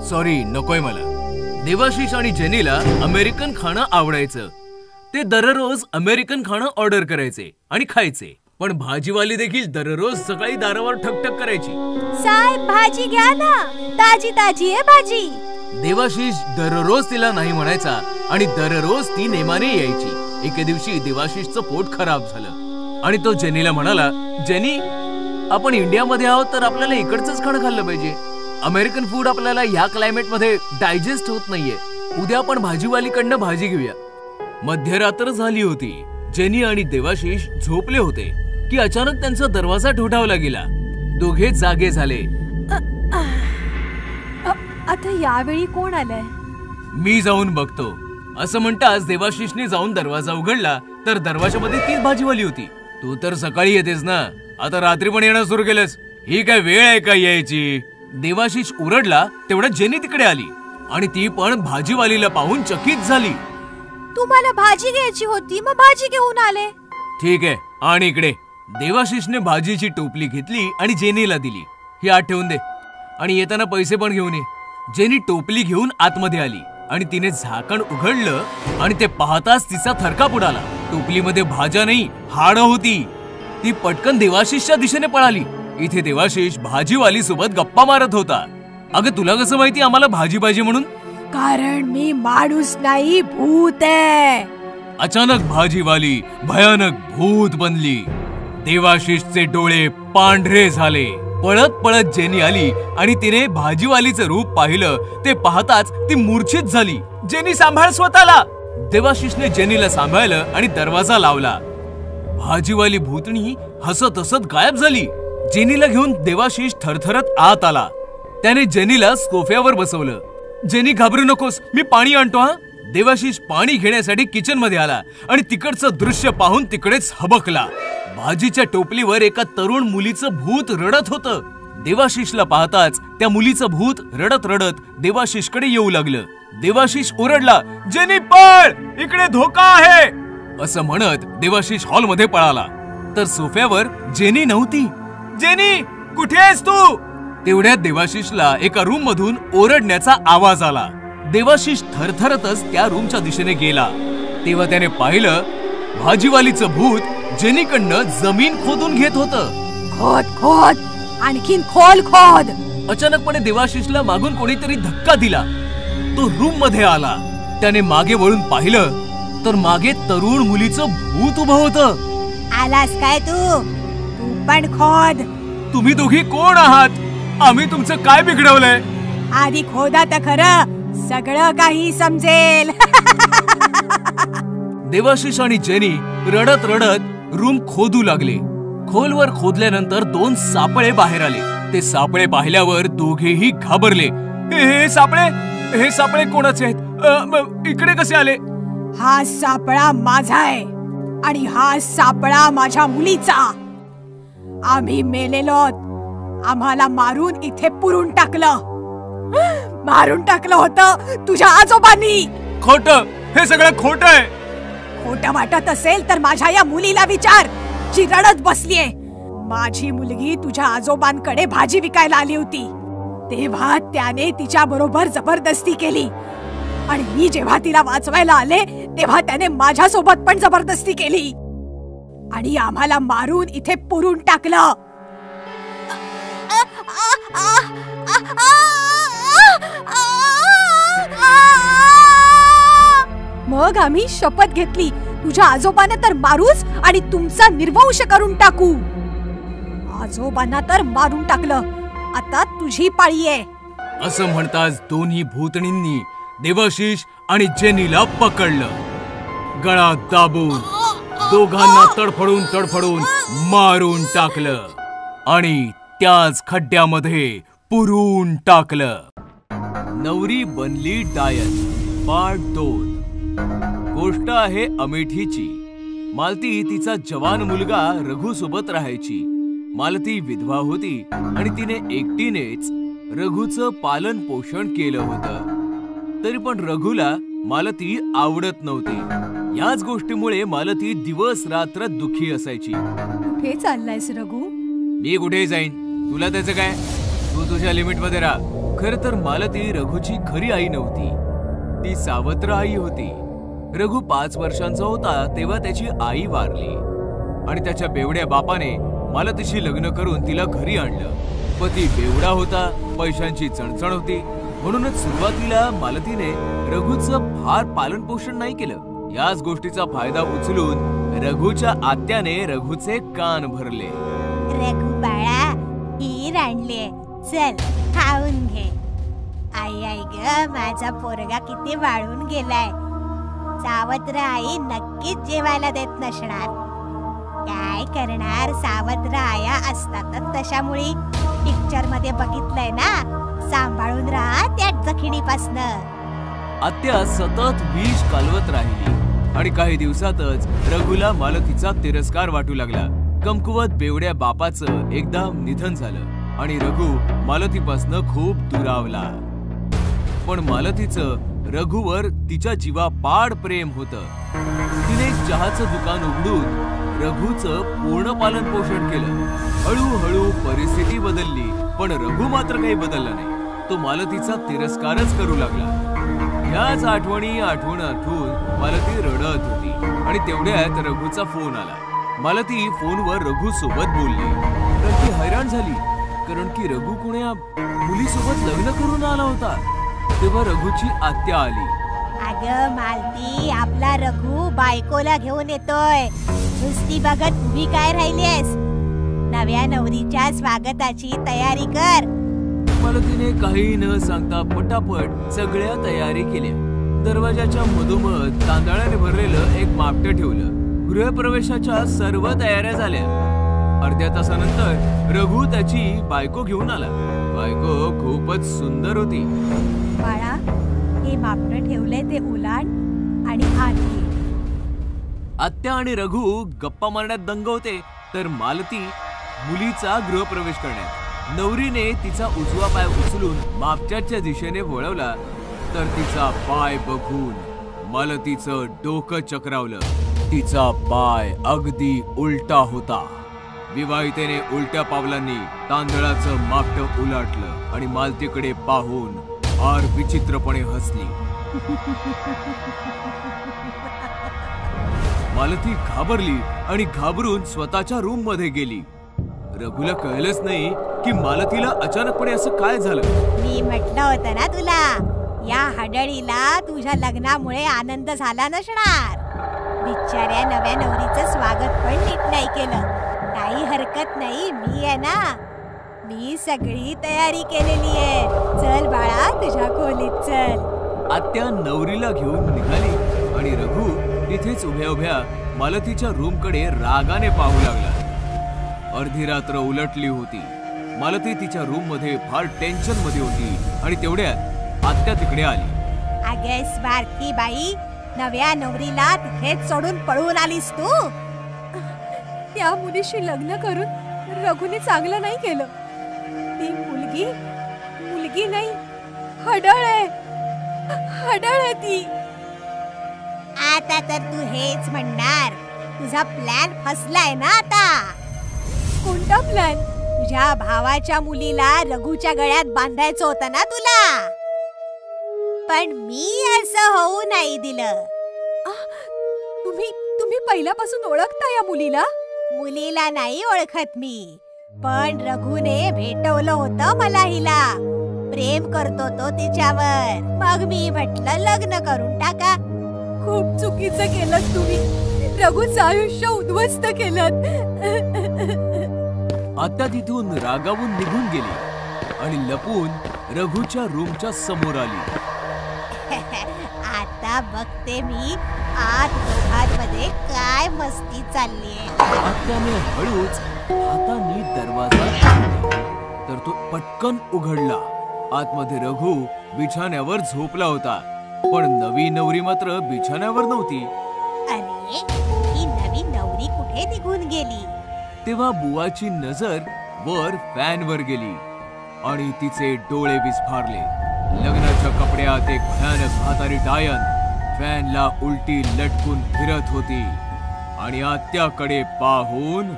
सॉरी, नकोय मला. देवाशिष आणि जेनीला अमेरिकन खाणं आवडायचं. ते दररोज अमेरिकन खाणं ऑर्डर करायचे आणि खायचे. पण भाजीवाली देखील दररोज सकाळी दारावर ठकठक करायची. साहेब, भाजी घ्या ना, ताजी ताजी आहे भाजी. देवाशिष दररोज तिला नाही म्हणायचा आणि दररोज ती नेमाने यायची. एके दिवशी देवाशिषचं पोट खराब झालं आणि तो जेनीला म्हणाला, जेनी, आपण इंडियामध्ये आहोत तर आपल्याला इकडचंच खाणं खाल्लं पाहिजे. अमेरिकन फूड आपल्याला ह्या क्लायमेटमध्ये डायजेस्ट होत नाहीये. उद्या आपण भाजीवालीकडनं भाजी घेऊया. मध्यरात्र झाली होती. जेनी आणि देवाशिष झोपले होते की अचानक त्यांचा दरवाजा ठोठावला गेला. दोघे जागे झाले. आता यावेळी कोण आलंय? मी जाऊन बघतो. असं म्हणताच देवाशिषने जाऊन दरवाजा उघडला तर दरवाजामध्ये तीच भाजीवाली होती. तू तर सकाळी येतेस ना, आता रात्री पण येणं सुरू केलंस? ही काय वेळ आहे का यायची? देवाशिष उरडला. तेवढ्यात जेनी तिकडे आली आणि ती पण भाजीवालीला पाहून चकित झाली. तुम्हाला भाजी घ्यायची होती, मग भाजी घेऊन आले. ठीक आहे, आणि इकडे. देवाशिषने भाजीची टोपली घेतली आणि जेनीला दिली. ही आत ठेवून दे आणि येताना पैसे पण घेऊन ये. जेनी टोपली घेऊन आतमध्ये आली आणि तिने झाकण उघडलं आणि ते पाहताच तिचा थरकाप उडाला. टोपलीमध्ये भाज्या नाही, हाडं होती. ती पटकन देवाशिषच्या दिशेने पळाली. इथे देवाशिष भाजीवाली सोबत गप्पा मारत होता. अगं तुला कसं माहिती आम्हाला भाजी म्हणून? कारण मी माणूस नाही, भूत आहे. अचानक भाजीवाली भयानक भूत बनली. देवाशिषचे डोळे पांढरे झाले. पळत पळत जेनी आली आणि तिने भाजीवालीचं रूप पाहिलं. ते पाहताच ती मूर्छित झाली. जेनी सांभाळ स्वतःला. देवाशिषने जेनीला सांभाळलं आणि दरवाजा लावला. भाजीवाली भूतणी हसत हसत गायब झाली. जेनीला घेऊन देवाशिष थरथरत आत आला. त्याने जेनीला सोफ्यावर बसवलं. जेनी घाबरू नकोस, मी पाणी आणतो हा. देवाशिष पाणी घेण्यासाठी किचन मध्ये आला आणि तिकडचं दृश्य पाहून तिकडेच हबकला. भाजीच्या टोपलीवर एका तरुण मुलीचं भूत रडत होतं. देवाशिषला पाहताच त्या मुलीचं भूत रडत रडत देवाशिषकडे येऊ लागलं. देवाशिष ओरडला, जेनी पळ, इकडे धोका आहे. असं म्हणत देवाशिष हॉलमध्ये पळाला. तर सोफ्यावर जेनी नव्हती. जेनी, कुठे आहेस तू? तेवढ्यात देवाशिषला एका रूम मधून ओरडण्याचा आवाज आला. देवाशिष थरथरतच त्या रूमच्या दिशेने गेला. तेव्हा त्याने पाहिलं भाजीवालीचं भूत जेनीकडनं जमीन खोदून घेत होतं. खोद खोद, आणखीन खोल खोद. अचानकपणे देवाशिषला मागून कोणीतरी धक्का दिला. तो रूम मध्ये आला. त्याने मागे वळून पाहिलं तर मागे तरुण मुलीचं भूत उभं होतं. आलास काय तू? तू पण खोद. तुम्ही दोघी कोण आहात? आम्ही तुमचं काय बिघडवलंय? आधी खोदा तर खरं, सगळं काही समजेल. देवाशिष आणि जेनी रडत रडत रूम खोदू लागले. खोलवर खोदल्यानंतर 2 सापळे बाहेर आले. ते सापळे पाहिल्यावर दोघेही घाबरले. हे सापळे कोणाचे आहेत? इकडे कसे आले? हा सापळा माझा आहे आणि हा सापळा माझ्या मुलीचा. आम्ही मेलेलो. आम्हाला मारून इथे पुरून टाकलं. मारून टाकलं होतं तुझ्या आजोबांनी. खोटं, हे सगळं खोटं आहे. खोटं वाटत असेल तर माझ्या या मुलीला विचार, जी रडत बसलीये. माझी मुलगी तुझ्या आजोबांकडे भाजी विकायला आली होती. तेव्हा त्याने तिच्या बरोबर जबरदस्ती केली आणि मी जेव्हा तिला वाचवायला आले तेव्हा त्याने माझ्या सोबत पण जबरदस्ती केली आणि आम्हाला मारून इथे पुरून टाकलं. मग आम्ही शपथ घेतली, तुझ्या आजोबांना तर मारूच आणि तुमचा निर्वंश करून टाकू. आजोबांना तर मारून टाकलं, आता तुझी पाळी आहे. असं म्हणताच दोन्ही भूतणींनी देवाशिष आणि जेनीला पकडलं. गळा दाबून दोघांना तडफडून मारून टाकलं आणि त्याच खड्ड्यामध्ये पुरून टाकलं. नवरी बनली डायन पार्ट 2. गोष्ट आहे अमेठीची. मालती तिचा जवान मुलगा रघु सोबत राहायची. मालती विधवा होती आणि तिने एकटीनेच रघुचं पालन पोषण केलं होतं. तरी पण रघुला मालती आवडत नव्हती. याच गोष्टीमुळे मालती दिवस रात्र दुःखी असायची. कुठे चाललायस रघु? मी कुठे जाईन, तुला त्याचं काय? तू तुझ्या लिमिट मध्ये राहा. खरं तर मालती रघुची खरी आई नव्हती, ती सावत्र आई होती. रघु 5 वर्षांचा होता तेव्हा त्याची आई वारली आणि त्याच्या बेवड्या बापाने मालतीशी लग्न करून तिला घरी आणलं. पती बेवडा होता, पैशांची चणचण होती, म्हणूनच सुरुवातीला मालतीने रघुचं फार पालन पोषण नाही केलं. याच गोष्टीचा फायदा उचलून रघुच्या आत्याने रघुचे कान भरले. रघु बाळा, खीर आणलीये, चल खाऊन घे. आई आई ग, माझा पोरगा किती वाळून गेलाय. सावत्र आई नक्कीच जेवायला देत नसणार. काय करणार, सावत्र आया असतातच तशामुळे. पिक्चर मध्ये बघितलंय ना, सांभाळून राहा त्या जखिणीपासनं. आत्या सतत विष कालवत राहिली आणि काही दिवसातच रघुला मालतीचा तिरस्कार वाटू लागला. कमकुवत बेवड्या बापाचं एकदम निधन झालं आणि रघु मालतीपासनं खूप दुरावला. पण मालतीचं रघुवर तिच्या जीवापाड प्रेम होतं. तिने चहाचं दुकान उघडून रघुचं पूर्ण पालन पोषण केलं. हळूहळू परिस्थिती बदलली, पण रघु मात्र काही बदलला नाही. तो मालतीचा तिरस्कारच करू लागला. याच आठवणी आठवून मालती रडत होती आणि तेवढ्यात रघुचा फोन आला. मालती फोनवर रघु सोबत बोलली तर ती हैराण झाली, कारण की रघु कोण्या मुलीसोबत लग्न करून आला होता. तेव्हा रघुची आत्या आली. अगं मालती, आपला रघु बायकोला घेऊन येतोय. नुसती बघत उभी काय राहिलीस? नव्या नवरीच्या स्वागताची तयारी कर. मालतीने काही न सांगता पटापट सगळ्या तयारी केल्या. दरवाजाच्या मधोमध तांदळाने भरलेलं एक मापटं ठेवलं. गृहप्रवेशाच्या सर्व तयाऱ्या झाल्या. अर्ध्या तासानंतर रघु त्याची बायको घेऊन आला. बायको खूपच सुंदर होती. बाळा, हे मापटं ठेवलंय ते उलाट आणि आत ये. आत्या आणि रघु गप्पा मारण्यात दंग होते, तर मालती मुलीचा गृहप्रवेश करण्यात. नवरीने तिचा उजवा पाय उचलून मापट्याच्या दिशेने वळवला तर तिचा पाय बघून मालतीचं डोकं चक्रावलं. तिचा पाय अगदी उलटा होता. विवाहितेने उलट्या पावलांनी तांदळाचं मापटं उलाटलं आणि मालतीकडे पाहून फार विचित्रपणे हसली. मालती घाबरली आणि घाबरून स्वतःच्या रूम मध्ये गेली. रघुला कळलंच नाही की मालतीला अचानकपणे असं काय झालं. मी म्हटलं होतं ना तुला, या हडळीला तुझ्या लग्नामुळे आनंद झाला नसणार. बिचाऱ्या नव्या नवरीचं स्वागत पण नीट नाही केलं. काही हरकत नाही, मी आहे ना, मी सगळी तयारी केलेली आहे. चल बाळा, तुझ्या खोलीत चल. आत्या नवरीला घेऊन निघाली आणि रघु तिथेच उभ्या उभ्या मालतीच्या रूमकडे रागाने पाहू लागला. अर्धी रात्र उलटली होती. मालती तिच्या रूम मध्ये फार टेन्शन मध्ये होती आणि तेवढ्यात आत्या तिकडे आली. अगे स्वार्थी बाई, नव्या नवरीला तिथेच सोडून पळून आलीस तू? त्या मुलीशी लग्न करून रघुने चांगलं नाही केलं. ती मुलगी नाही, हडळ आहे. हडळ आहे ती. आता तर तू हेच म्हणणार. तुझा प्लॅन फसलाय ना आता. कोणता प्लॅन? तुझ्या भावाच्या मुलीला रघुच्या गळ्यात बांधायचं होतं ना तुला, पण मी असं होऊ नाही दिलं. तुम्ही पहिल्यापासून ओळखता या मुलीला? मुलीला नाही ओळखत मी, पण रघुने भेटवलं होतं मला हिला. प्रेम करतो तो तिच्यावर. मग मी म्हटलं लग्न करून टाका. खूप चुकीचं केलं तुम्ही. रघुचं आयुष्य उद्ध्वस्त केलं. आत्या तिथून रागावून निघून गेली आणि लपून रघुच्या रूमच्या समोर आली. आता बघते मी आत दोघांमध्ये काय मस्ती चाललीये. आत्याने हळूच हाताने दरवाजा तर तो पटकन उघडला. आतमध्ये रघु बिछाण्यावर झोपला होता, पण नवी नवरी मात्र बिछाण्यावर नव्हती. अरे, ही नवी नवरी कुठे निघून गेली? तेव्हा बुवाची नजर वर फॅनवर गेली आणि तिचे डोळे विस्फारले. लग्नाच्या कपड्यात एक भयानक म्हातारी डायन फॅनला उलटी लटकून फिरत होती आणि आत्याकडे पाहून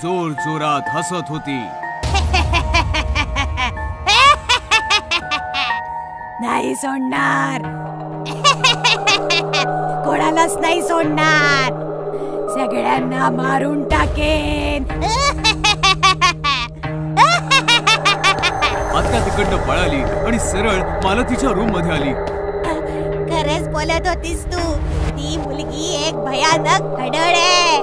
जोर जोरात हसत होती. नाही सोडणार, कोणालाच नाही सोडणार. सगळ्यांना मारून टाकेन. आत्या तिकडनं पळाली आणि सरळ मालतीच्या रूम मध्ये आली. खरंच बोलत होतीस तू. ती मुलगी एक भयानक हडळ आहे.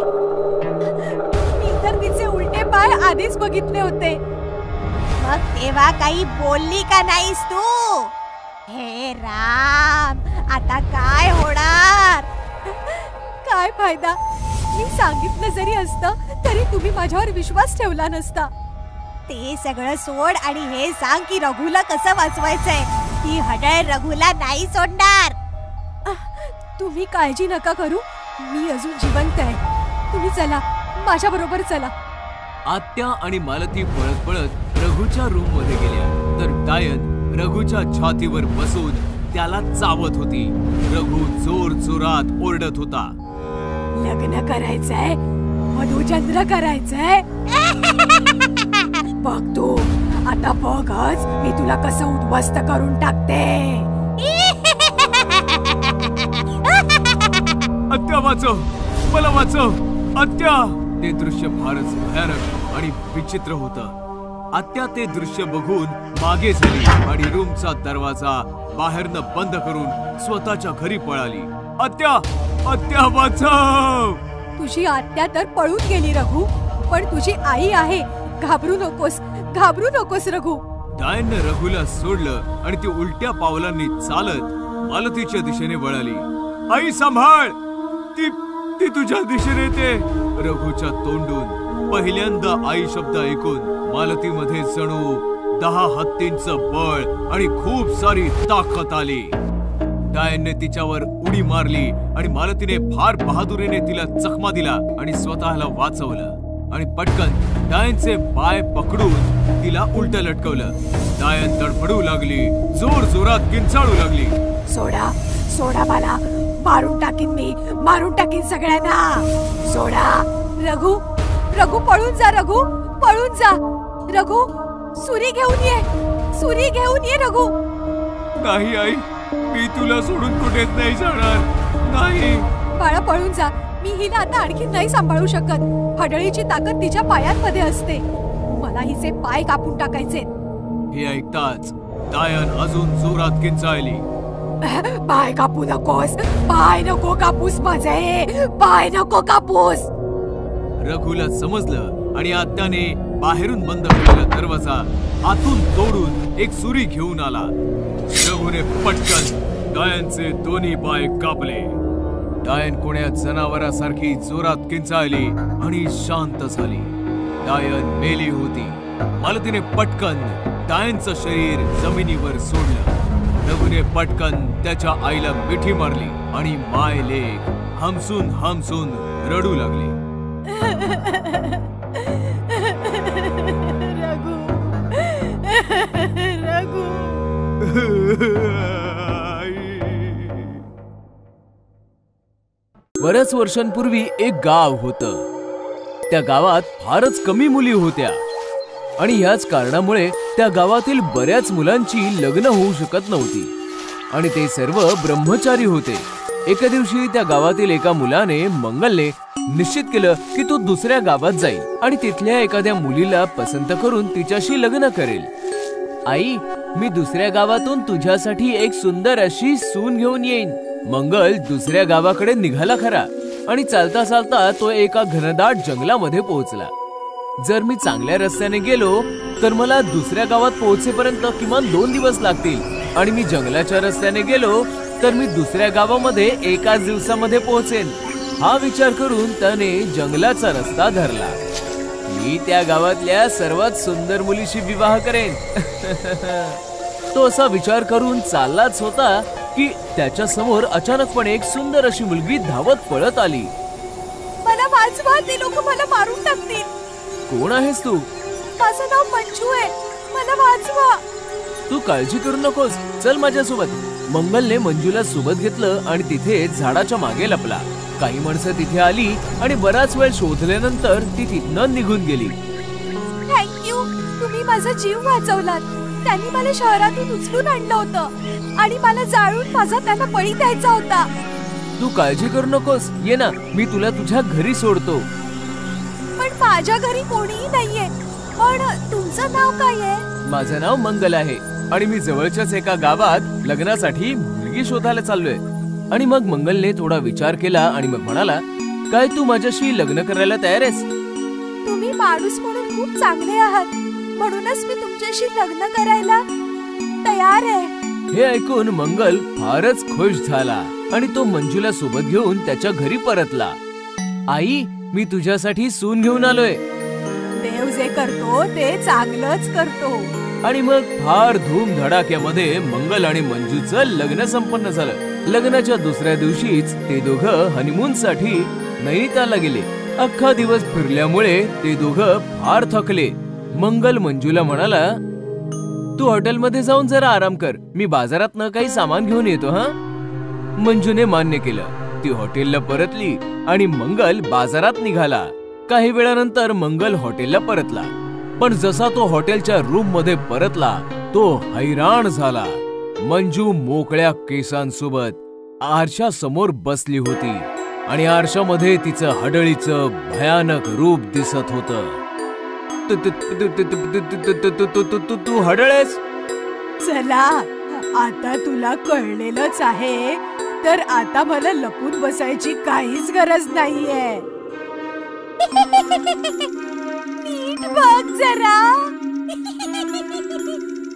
मी तर तिचे उलटे पाय आधीच बघितले होते. मग तेव्हा काही बोलली का नाहीस तू? हे राम, आता काय होणार? काय फायदा? मी सांगितलं जरी असतं तरी तुम्ही माझ्यावर विश्वास ठेवला नसता. ते सगळं सोड आणि हे सांग की रघुला कसं वाचवायचंय. ती हडळ रघुला नाही सोडणार. तुम्ही काळजी नका करू, मी अजून जिवंत आहे. तुम्ही चला, माझ्या बरोबर चला. आत्या आणि मालती पळत पळत रघुच्या रूम मध्ये गेल्या तर डायन रघुच्या छातीवर बसून त्याला चावत होती. रघु जोर जोरात ओरडत होता. लग्न करायचंय, मधुचंद्र करायचंय. बघ तू, आता बघच मी तुला कसं उद्ध्वस्त करून टाकते. आत्या वाचव, मला वाचव आत्या. ते दृश्य फारच भयानक आणि विचित्र होतं. आत्या ते दृश्य बघून मागे झाली आणि रूमचा दरवाजा बाहेरनं बंद करून स्वतःच्या घरी पळाली. आत्या, आत्या वाचव. तुझी आत्या तर पळून गेली रघु, पण तुझी आई आहे. घाबरू नकोस, घाबरू नकोस रघु. डायनने रघुला सोडलं आणि ती उलट्या पावलांनी चालत मालतीच्या दिशेने वळाली. आई सांभाळ, ती तुझ्या दिशेने येते. रघुच्या तोंडून पहिल्यांदा आई शब्द ऐकून मालतीमध्ये जणू 10 हत्तींचं बळ आणि खूप सारी ताकद आली. डायनने तिच्यावर उडी मारली आणि मालतीने फार बहादुरीने तिला चकमा दिला आणि स्वतःला वाचवलं आणि पटकन डायनचे पाय पकडून तिला उलट लटकवलं. डायन तडफडू लागली, जोर जोरात किंचाळू लागली. सोडा, सोडा मला, मारून टाकीन मी, मारून टाकीन सगळ्यांना. सोडा. रघु, रघु पळून जा, रघु पळून जा. रघु, सुरी घेऊन ये, सुरी घेऊन ये रघु. नाही आई, मी तुला सोडून कुठेच नाही जाणार. नाही बाळा, पळून जा. मी हिला आता आणखी नाही सांभाळू शकत. हडळीची ताकद तिच्या पायांमध्ये असते. मला हिचे पाय कापून टाकायचे. हे ऐकताच डायन अजून जोरात किंचाळली. पाय कापू नकोस, पाय नको कापूस माझे, पाय नको कापूस. रघुला समजलं आणि आत्याने बाहेरून बंद केलेला दरवाजा आतून तोडून एक सुरी घेऊन आला. रघुने पटकन डायनचे दोन्ही पाय कापले. डायन कोण्या जनावरासारखी जोरात किंचाळली आणि शांत झाली. डायन मेली होती. मालतीने पटकन डायनचं शरीर जमिनीवर सोडलं. रघुने पटकन त्याच्या आईला मिठी मारली आणि माय लेक हमसून हमसून रडू लागले. रघु, रघु. बऱ्याच वर्षांपूर्वी एक गाव होतं. त्या गावात फारच कमी मुली होत्या आणि ह्याच कारणामुळे त्या गावातील बऱ्याच मुलांची लग्न होऊ शकत नव्हती आणि ते सर्व ब्रह्मचारी होते. एका दिवशी त्या गावातील एका मुलाने मंगलने निश्चित केलं की तो दुसऱ्या गावात जाईल आणि तिथल्या एखाद्या मुलीला पसंत करून तिच्याशी लग्न करेल. आई, मी दुसऱ्या गावातून तुझ्यासाठी एक सुंदर अशी सून घेऊन येईन. मंगल दुसऱ्या गावाकडे निघाला खरा आणि चालता चालता तो एका घनदाट जंगलामध्ये पोहोचला. जर मी चांगल्या रस्त्याने गेलो तर मला दुसऱ्या गावात पोहोचेपर्यंत किमान 2 दिवस लागतील आणि मी जंगलाच्या रस्त्याने गेलो तर मी दुसऱ्या गावामध्ये एकाच दिवसामध्ये पोहोचेन. हा विचार करून त्याने जंगलाचा रस्ता धरला. मी त्या गावातल्या सर्वात सुंदर मुलीशी विवाह करेन. तो असा विचार करून चाललाच होता की त्याच्या समोर अचानकपणे एक सुंदर अशी मुलगी धावत पळत आली. मला वाचवा, ते लोक मला मारून टाकतील. कोण आहेस तू? माझं नाव मंजू आहे, मला वाचवा. तू काळजी करू नकोस, चल माझ्यासोबत. मंगलने मंजूला सोबत घेतलं आणि तिथे झाडाच्या मागे लपला. काही माणसं तिथे आली आणि बराच वेळ शोधल्यानंतर ती तिथनं निघून गेली. थँक्यू, तुम्ही माझा जीव वाचवलात. त्यांनी मला शहरातून उचलून आणलं होतं आणि मला जाळून माझा त्यांना बळी द्यायचा होता. तू काळजी करू नकोस, ये ना, मी तुला तुझ्या घरी सोडतो. पण माझ्या घरी कोणीही नाहीये. पण तुमचं नाव काय आहे? माझं नाव मंगल आहे आणि मी जवळच्याच एका गावात लग्नासाठी मुलगी शोधायला चाललोय. आणि मग मंगलने थोडा विचार केला आणि मग म्हणाला, काय तू माझ्याशी लग्न करायला तयार आहेस? तुम्ही माणूस म्हणून खूप चांगले आहात, म्हणूनच मी तुमच्याशी लग्न करायला तयार आहे. हे ऐकून मंगल फारच खुश झाला आणि तो मंजूला सोबत घेऊन त्याच्या घरी परतला. आई, मी तुझ्यासाठी सून घेऊन आलोय. देव जे करतो ते चांगलंच करतो. आणि मग फार धूमधडाक्यामध्ये मंगल आणि मंजूचं लग्न संपन्न झालं. लग्नाच्या दुसऱ्या दिवशीच ते दोघं हनीमून साठी नैनितालला गेले. अख्खा दिवस फिरल्यामुळे ते दोघं फार थकले. मंगल मंजूला म्हणाला, तू हॉटेलमध्ये जाऊन जरा आराम कर, मी बाजारातनं काही सामान घेऊन येतो. हा. मंजूने मान्य केलं. ती हॉटेलला परतली आणि मंगल बाजारात निघाला. काही वेळानंतर मंगल हॉटेलला परतला. पण जसा तो हॉटेलच्या रूम मध्ये परतला तो हैराण झाला. मंजू मोकळ्या केसांसोबत आरशा समोर बसली होती आणि आरशामध्ये तिचं हडळीचं भयानक रूप दिसत होतं. तू हडळेस? चला, आता तुला कळलेलंच आहे, तर आता मला लपून बसायची काहीच गरज नाहीये. नीट बघ जरा.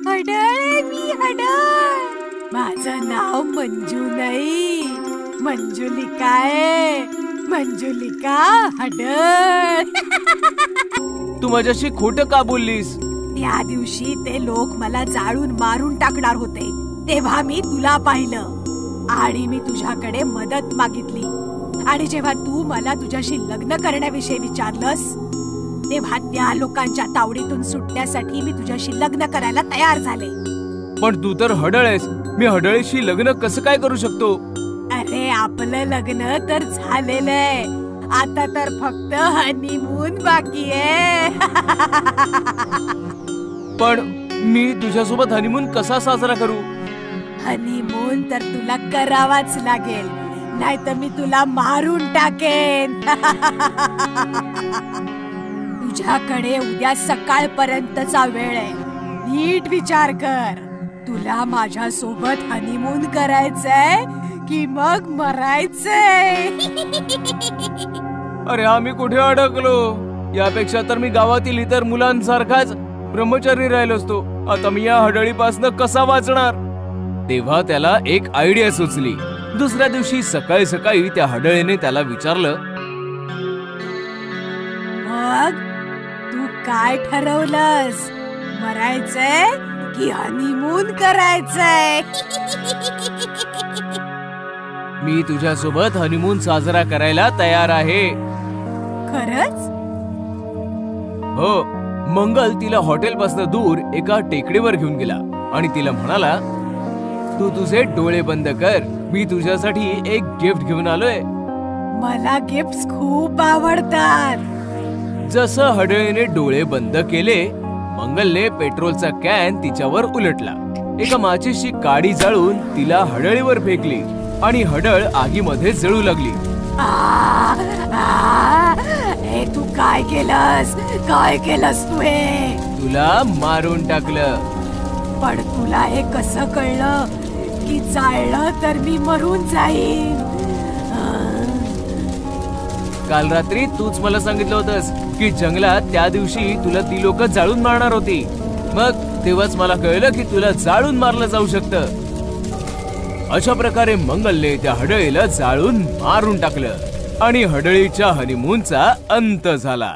हडळ, मी हडळ. माझं नाव मंजू नाही, मंजुलिका आहे. मंजुलिका हडळ. तू माझ्याशी खोटं का बोललीस? त्या दिवशी ते लोक मला जाळून मारून टाकणार होते, तेव्हा मी तुला पाहिलं आणि मी तुझ्याकडे मदत मागितली. आणि जेव्हा तू मला तुझ्याशी लग्न करण्याविषयी विचारलंस, तेव्हा त्या लोकांच्या तावडीतून सुटण्यासाठी मी तुझ्याशी लग्न करायला तयार झाले. पण तू तर हडळ आहेस. मी हडळीशी लग्न कसं काय करू शकतो? अरे, आपलं लग्न तर झालेलंय, आता तर फक्त हनीमून बाकी आहे. पण मी तुझ्यासोबत हनीमून कसा साजरा करू? हनीमून तर तुला करावाच लागेल, नाहीतर मी तुला मारून टाकेन. तुझ्याकडे उद्या सकाळपर्यंतचा वेळ आहे. नीट विचार कर. तुला माझ्या सोबत हनीमून करायचंय की मग मरायचंय? अरे, आम्ही कुठे अडकलो? यापेक्षा तर मी गावातील इतर मुलांसारखाच ब्रह्मचारी राहिलो असतो. आता मी या हडळीपासनं कसा वाचणार? तेव्हा त्याला एक आयडिया सुचली. दुसऱ्या दिवशी सकाळी सकाळी त्या हडळीने त्याला विचारलं, मग तू काय ठरवलंस? मरायचंय की हनीमून करायचंय? मी तुझ्यासोबत हनीमून साजरा करायला तयार आहे. खरंच? हो. मंगल तिला हॉटेलपासून दूर एका टेकडीवर घेऊन गेला आणि तिला म्हणाला, तू तुझे डोळे बंद कर, मी तुझ्यासाठी एक गिफ्ट घेऊन आलोय. मला गिफ्ट्स खूप आवडतात. जसं हडळीने डोळे बंद केले, मंगलने पेट्रोलचा कॅन तिच्यावर उलटला. एका माचीसची काडी जाळून तिला हडळीवर फेकली आणि हडळ आगीमध्ये जळू लागली. हे तू काय केलंस? काय केलंस तू? हे तुला मारून टाकलं. पण तुला हे कसं कळलं की जाळलं तर मी मरून जाईन? काल रात्री तूच मला सांगितलं होतंस की जंगलात त्या दिवशी तुला ती लोक जाळून मारणार होती. मग तेव्हाच मला कळलं की तुला जाळून मारलं जाऊ शकतं. अशा प्रकारे मंगलने त्या हडळीला जाळून मारून टाकलं आणि हडळीच्या हनीमूनचा अंत झाला.